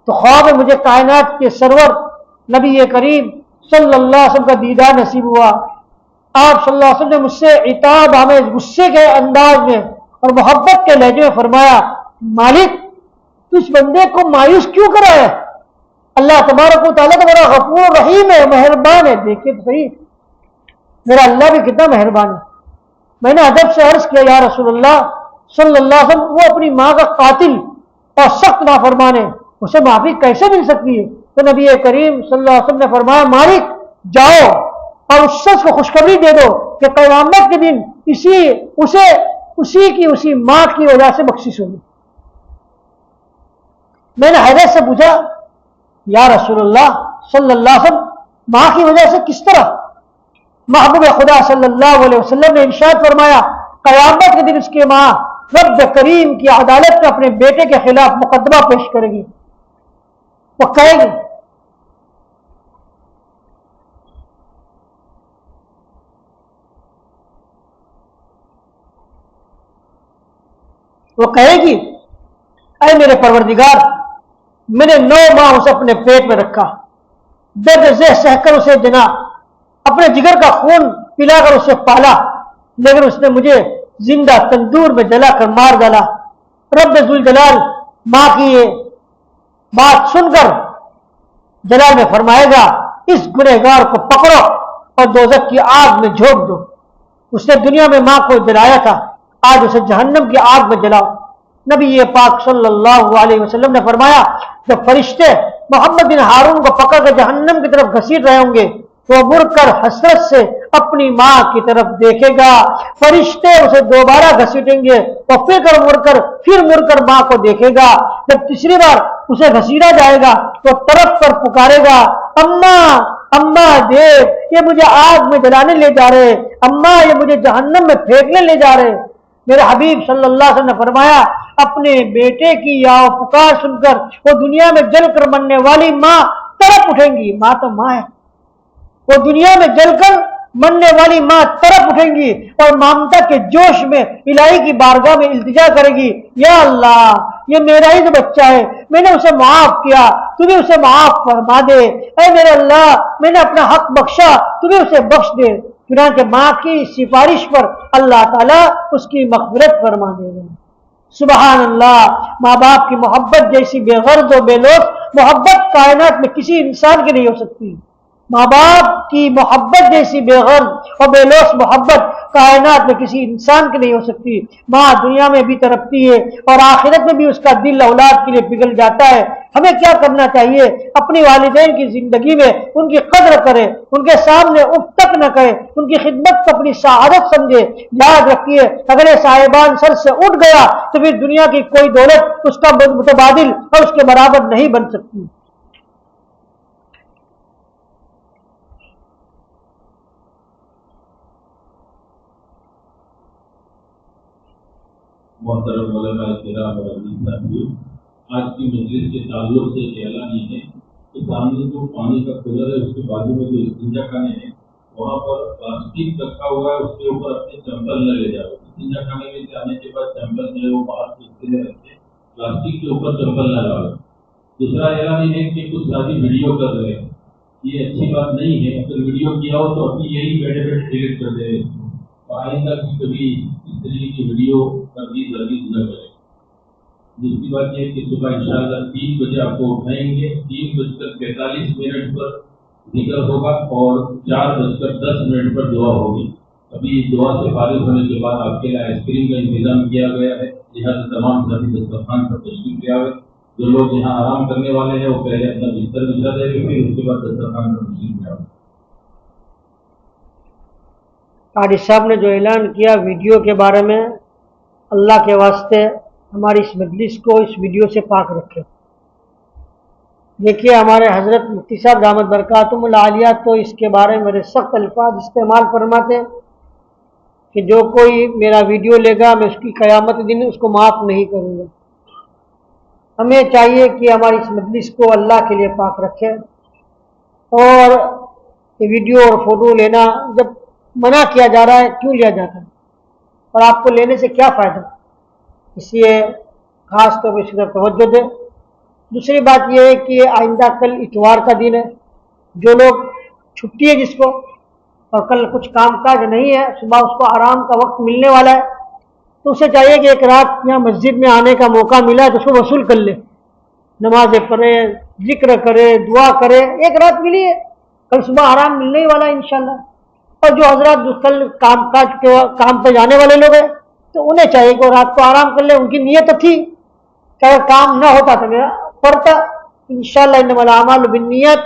Speaker 1: تو خواب میں مجھے کائنات کے سرور نبی کریم صلی اللہ علیہ وسلم کا دیدار نصیب ہوا۔ آپ صلی اللہ علیہ وسلم نے مجھ سے عتاب آمیز غصے کے انداز میں اور محبت کے لہجے میں فرمایا، مالک تو اس بندے کو مایوس کیوں کرا ہے؟ اللہ تبارک و تعالیٰ کا بڑا غفور رحیم ہے، مہربان ہے۔ دیکھیے تو صحیح میرا اللہ بھی کتنا مہربان ہے۔ میں نے ادب سے عرض کیا، یا رسول اللہ صلی اللہ علیہ وسلم، وہ اپنی ماں کا قاتل اور سخت نافرمان ہے، اسے معافی کیسے مل سکتی ہے؟ تو نبی کریم صلی اللہ علیہ وسلم نے فرمایا، مالک جاؤ اور اس شخص کو خوشخبری دے دو کہ قیامت کے دن اسی ماں کی وجہ سے بخشش ہوگی۔ میں نے حیرت سے پوچھا، یا رسول اللہ صلی اللہ علیہ وسلم، ماں کی وجہ سے کس طرح؟ محبوب خدا صلی اللہ علیہ وسلم نے ارشاد فرمایا، قیامت کے دن اس کی ماں رب کریم کی عدالت میں اپنے بیٹے کے خلاف مقدمہ پیش کرے گی۔ وہ کہے گی، اے میرے پروردگار، میں نے 9 ماہ اسے اپنے پیٹ میں رکھا، درد زہ سہ کر اسے جنا، اپنے جگر کا خون پلا کر اسے پالا، لیکن اس نے مجھے زندہ تندور میں جلا کر مار ڈالا۔ رب ذوالجلال ماں کی یہ بات سن کر جلال میں فرمائے گا، اس گنہگار کو پکڑو اور دوزخ کی آگ میں جھونک دو۔ اس نے دنیا میں ماں کو جلایا تھا، آج اسے جہنم کی آگ میں جلاؤ۔ نبی پاک صلی اللہ علیہ وسلم نے فرمایا، جب فرشتے محمد بن ہارون کو پکڑ کر جہنم کی طرف گھسیٹ رہے ہوں گے تو وہ مڑ کر حسرت سے اپنی ماں کی طرف دیکھے گا۔ فرشتے اسے دوبارہ گھسیٹیں گے اور پھر مڑ کر ماں کو دیکھے گا۔ جب تیسری بار اسے گھسیٹا جائے گا تو تڑپ کر پکارے گا، اماں اماں دیکھ، یہ مجھے آگ میں جلانے لے جا رہے، اماں یہ مجھے جہنم میں پھینکنے لے جا رہے۔ میرے حبیب صلی اللہ علیہ وسلم نے فرمایا، اپنے بیٹے کی یا پکار سن کر وہ دنیا میں جل کر مرنے والی ماں تڑپ اٹھیں گی۔ ماں تو ماں ہے، وہ دنیا میں جل کر مرنے والی ماں تڑپ اٹھیں گی اور ممتا کے جوش میں الہی کی بارگاہ میں التجا کرے گی، یا اللہ یہ میرا ہی تو بچہ ہے، میں نے اسے معاف کیا، تو بھی اسے معاف فرما دے، اے میرے اللہ میں نے اپنا حق بخشا، تو بھی اسے بخش دے۔ چنانچہ ماں کی سفارش پر اللہ تعالیٰ اس کی مغفرت فرما دے گا۔ سبحان اللہ، ماں باپ کی محبت جیسی بے غرض و بے لوث محبت کائنات میں کسی انسان کی نہیں ہو سکتی۔ ماں باپ کی محبت جیسی بے غرض اور بے لوث محبت کائنات میں کسی انسان کی نہیں ہو سکتی۔ ماں دنیا میں بھی تڑپتی ہے اور آخرت میں بھی اس کا دل اولاد کے لیے پگھل جاتا ہے۔ ہمیں کیا کرنا چاہیے؟ اپنی والدین کی زندگی میں ان کی قدر کرے، ان کے سامنے اف تک نہ کرے، ان کی خدمت کو اپنی سعادت سمجھے۔ یاد رکھیے اگر یہ صاحبان سر سے اٹھ گیا تو پھر دنیا کی کوئی دولت اس کا متبادل اور اس کے برابر نہیں بن سکتی۔
Speaker 2: محترم علماء کرام اور عزیز ساتھیو، آج کی مجلس کے تعلق سے ایک اعلان یہ ہے کہ سامنے جو پانی کا کولر ہے اس کے بازو میں جو استنجا خانے ہیں وہاں پر پلاسٹک رکھا ہوا ہے، اس کے اوپر اپنے چمپل نہ لے جاؤ۔ استنجا خانے میں جانے کے بعد چمپل جو ہے وہ باہر کے حصے میں رکھے، پلاسٹک کے اوپر چمپل نہ لاؤ۔ دوسرا اعلان یہ ہے کہ کچھ شادی ویڈیو کر رہے ہیں، یہ اچھی بات نہیں ہے۔ اگر ویڈیو کیا ہو تو ابھی یہی بیٹھے بیٹھے ڈیلیٹ کر دے، آئندہ کبھی اس طریقے کی ویڈیو تردید نہ کرے۔ دوسری بات یہ کہ صبح انشاءاللہ 3 بجے آپ کو اٹھائیں گے، 3:45 پر ذکر ہوگا اور 4:10 پر دعا ہوگی۔ ابھی دعا سے فارغ ہونے کے بعد آپ کے لیے آئس کریم کا انتظام کیا گیا ہے، لہٰذا تمام ساتھی دسترخوان پر تشریف لے آئے۔ جو لوگ یہاں آرام کرنے والے ہیں وہ پہلے اپنا بستر بچھا دیں گے، پھر اس کے بعد دسترخوان پر تشریف لے آئے۔
Speaker 1: قاری صاحب نے جو اعلان کیا ویڈیو کے بارے میں، اللہ کے واسطے ہماری اس مجلس کو اس ویڈیو سے پاک رکھے۔ دیکھیے ہمارے حضرت مفتی صاحب دامت برکاتہم العالیہ تو اس کے بارے میں میرے سخت الفاظ استعمال فرماتے ہیں کہ جو کوئی میرا ویڈیو لے گا میں اس کی قیامت دن اس کو معاف نہیں کروں گا۔ ہمیں چاہیے کہ ہماری اس مجلس کو اللہ کے لیے پاک رکھے، اور یہ ویڈیو اور فوٹو لینا جب منع کیا جا رہا ہے کیوں لیا جاتا ہے اور آپ کو لینے سے کیا فائدہ، اس لیے خاص طور پر اس طرف توجہ دیں۔ دوسری بات یہ ہے کہ آئندہ کل اتوار کا دن ہے، جو لوگ چھٹی ہے جس کو اور کل کچھ کام کاج نہیں ہے، صبح اس کو آرام کا وقت ملنے والا ہے، تو اسے چاہیے کہ ایک رات یہاں مسجد میں آنے کا موقع ملا ہے تو اس کو وصول کر لے، نمازیں پڑھے، ذکر کرے، دعا کرے۔ ایک رات ملی ہے، کل صبح آرام ملنے ہی والا ہے انشاءاللہ۔ اور جو حضرات کل کام پہ جانے والے لوگ ہیں تو انہیں چاہیے کہ وہ رات کو آرام کر لیں۔ ان کی نیت تو تھی کہ اگر کام نہ ہوتا تو میرا پڑتا، انشاءاللہ انما الاعمال بالنیات،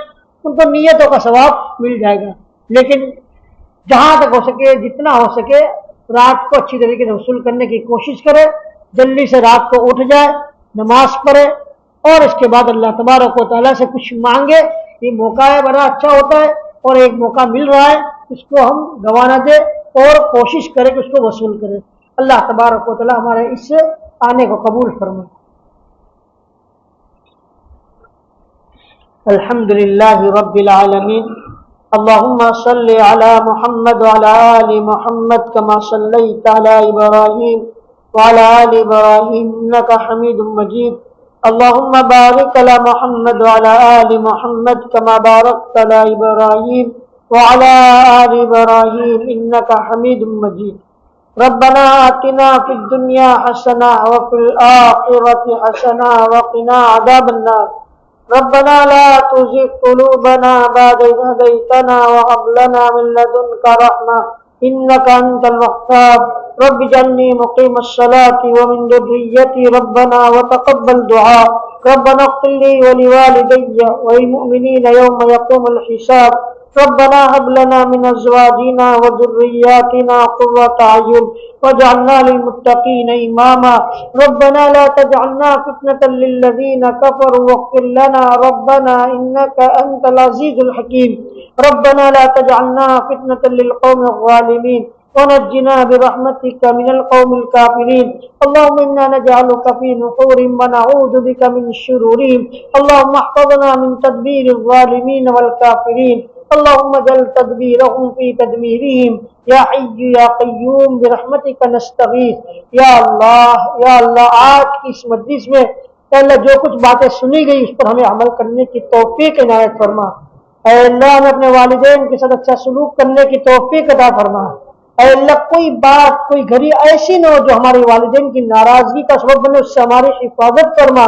Speaker 1: ان کو نیتوں کا ثواب مل جائے گا۔ لیکن جہاں تک ہو سکے، جتنا ہو سکے، رات کو اچھی طریقے سے وصول کرنے کی کوشش کرے، جلدی سے رات کو اٹھ جائے، نماز پڑھے اور اس کے بعد اللہ تبارک و تعالیٰ سے کچھ مانگے۔ یہ موقع ہے، بڑا اچھا ہوتا ہے اور ایک موقع مل رہا ہے، اس کو ہم گنوا نہ دیں اور کوشش کریں کہ اس کو وصول کریں۔ اللہ تبارک و تعالیٰ ہمارے اس سے آنے کو قبول فرمائے۔ الحمدللہ رب العالمین، اللہم صلی علی محمد وعلی آل محمد کما صلیت علی ابراہیم وعلی آل ابراہیم انکا حمید مجید، اللہم بارک علی محمد وعلی آل محمد کما بارکت علی ابراہیم وعلى آل إبراهيم إنك حميد مجيد۔ ربنا آتنا في الدنيا حسنة وفي الآخرة حسنة وقنا عذاب النار۔ ربنا لا تزغ قلوبنا بعد إذ هديتنا وهب لنا من لدنك رحمة إنك أنت الوهاب۔ رب اجعلني مقيم الصلاة ومن ذريتي ربنا وتقبل دعاء۔ ربنا اغفر لي ولوالدي وللمؤمنين يوم يقوم الحساب۔ ربنا هب لنا من ازواجنا وذرياتنا قرة اعين واجعلنا للمتقين اماما۔ ربنا لا تجعلنا فتنة للذين كفروا واغفر لنا ربنا انك انت العزيز الحكيم۔ ربنا لا تجعلنا فتنة للقوم الظالمين ونجنا برحمتك من القوم الكافرين۔ اللهم انا نجعلك في نحور ونعوذ بك من شرورهم۔ اللهم احفظنا من تدبير الظالمين والكافرين۔ اللهم اجعل تدبيرهم في تدميرهم یا حی یا قیوم برحمتک نستغیث۔ یا اللہ آج کی اس مجلس میں اے اللہ جو کچھ باتیں سنی گئی اس پر ہمیں عمل کرنے کی توفیق عنایت فرما۔ اے اللہ ہمیں اپنے والدین کے ساتھ اچھا سلوک کرنے کی توفیق عطا فرما۔ اے اللہ کوئی بات کوئی گھڑی ایسی نہ ہو جو ہمارے والدین کی ناراضگی کا سبب بنے، اس سے ہماری حفاظت فرما۔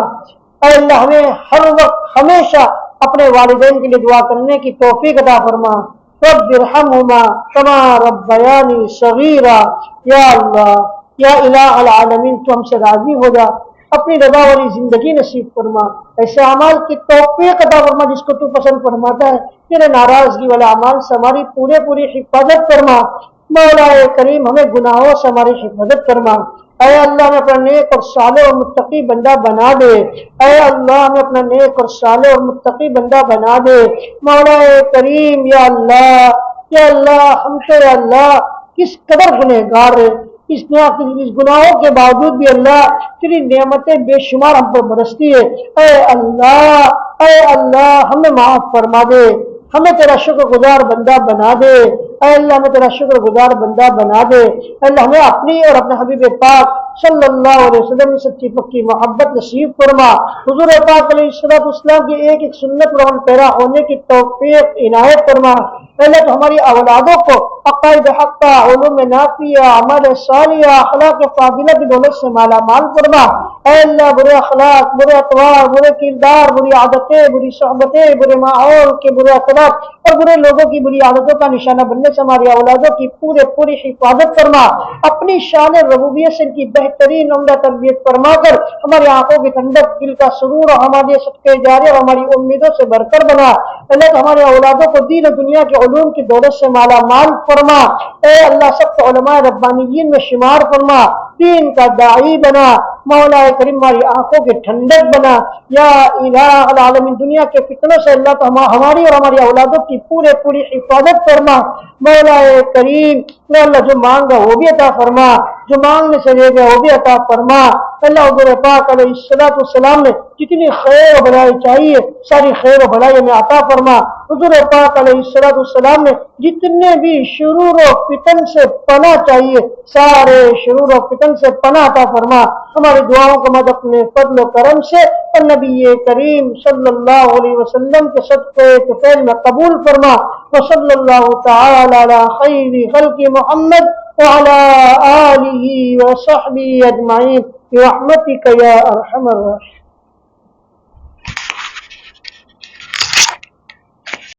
Speaker 1: اے اللہ ہمیں ہر وقت ہمیشہ اپنے والدین کے لیے دعا کرنے کی توفیق عطا فرما۔ رب ارحمہما کما ربیانی صغیرا۔ یا اللہ یا الہ العالمین تو ہم سے راضی ہو جا، اپنی رضا والی زندگی نصیب فرما، ایسے اعمال کی توفیق عطا فرما جس کو تو پسند فرماتا ہے، تیرے ناراضگی والے اعمال سے ہماری پوری حفاظت فرما۔ مولا کریم ہمیں گناہوں سے ہماری حفاظت فرما۔ اے اللہ ہمیں اپنا نیک اور صالح اور متقی بندہ بنا دے۔ اے اللہ ہمیں اپنا نیک اور صالح اور متقی بندہ بنا دے۔ مولا کریم یا اللہ ہم سے یا اللہ کس قدر گنہگار ہے، اس گناہوں کے باوجود بھی اللہ تیری نعمتیں بے شمار ہم پر برستی ہے۔ اے اللہ ہمیں معاف فرما دے، ہمیں تیرا شکر گزار بندہ بنا دے۔ اے اللہ ہمیں تیرا شکر گزار بندہ بنا دے۔ اے اللہ ہمیں اپنی اور اپنے حبیب پاک صلی اللہ علیہ وسلم کی سچی پکی محبت نصیب فرما۔ حضور پاک علیہ السلام کی ایک سنت پر عمل پیرا ہونے کی توفیق عنایت فرما۔ اے اللہ تو ہماری اولادوں کو عقائد حقہ، علوم نافعہ، عمل صالحہ، اخلاق فاضلہ کی دولت سے مالا مال فرما۔ اے اللہ برے اخلاق، برے اطوار، برے کردار، بری عادتیں، بری صحبتیں، برے ماحول کے برے اثرات اور برے لوگوں کی بری عادتوں کا نشانہ بننے سے ہماری اولادوں کی پوری حفاظت فرما۔ اپنی شان ربوبیت سے ان کی بہترین عمدہ تربیت فرما کر ہماری آنکھوں کی ٹھنڈک، دل کا سرور اور ہمارے صدقے جاریہ اور ہماری امیدوں سے بھر کر بنا۔ اللہ تو ہمارے اولادوں کو دین و دنیا کے علوم کی دولت سے مالا مال فرما۔ اے اللہ سب کو علماء ربانیین میں شمار فرما، دین کا داعی بنا۔ مولا کریم ہماری آنکھوں کی ٹھنڈک بنا۔ یا الہ العالمین دنیا کے فتنوں سے اللہ تو ہماری اور ہماری اولادوں کی پوری حفاظت فرما۔ مولا کریم اللہ جو مانگا وہ بھی عطا فرما، جو مانگنے سے لے گیا وہ بھی عطا فرما۔ اللہ حضور پاک علیہ السلام نے جتنی خیر و بھلائی چاہیے ساری خیر و بھلائی ہمیں عطا فرما۔ حضور پاک علیہ السلام نے جتنے بھی شرور و فتن سے پناہ چاہیے سارے شرور و فتن سے پناہ عطا فرما۔ ہماری دعاؤں کو مد اپنے فضل و کرم سے اور نبی کریم صلی اللہ علیہ وسلم کے صدقے طفیل میں قبول فرما۔ وصلی اللہ تعالی علی خیر خلق محمد وعلى آله وصحبه أجمعين برحمتك يا أرحم الراحمين۔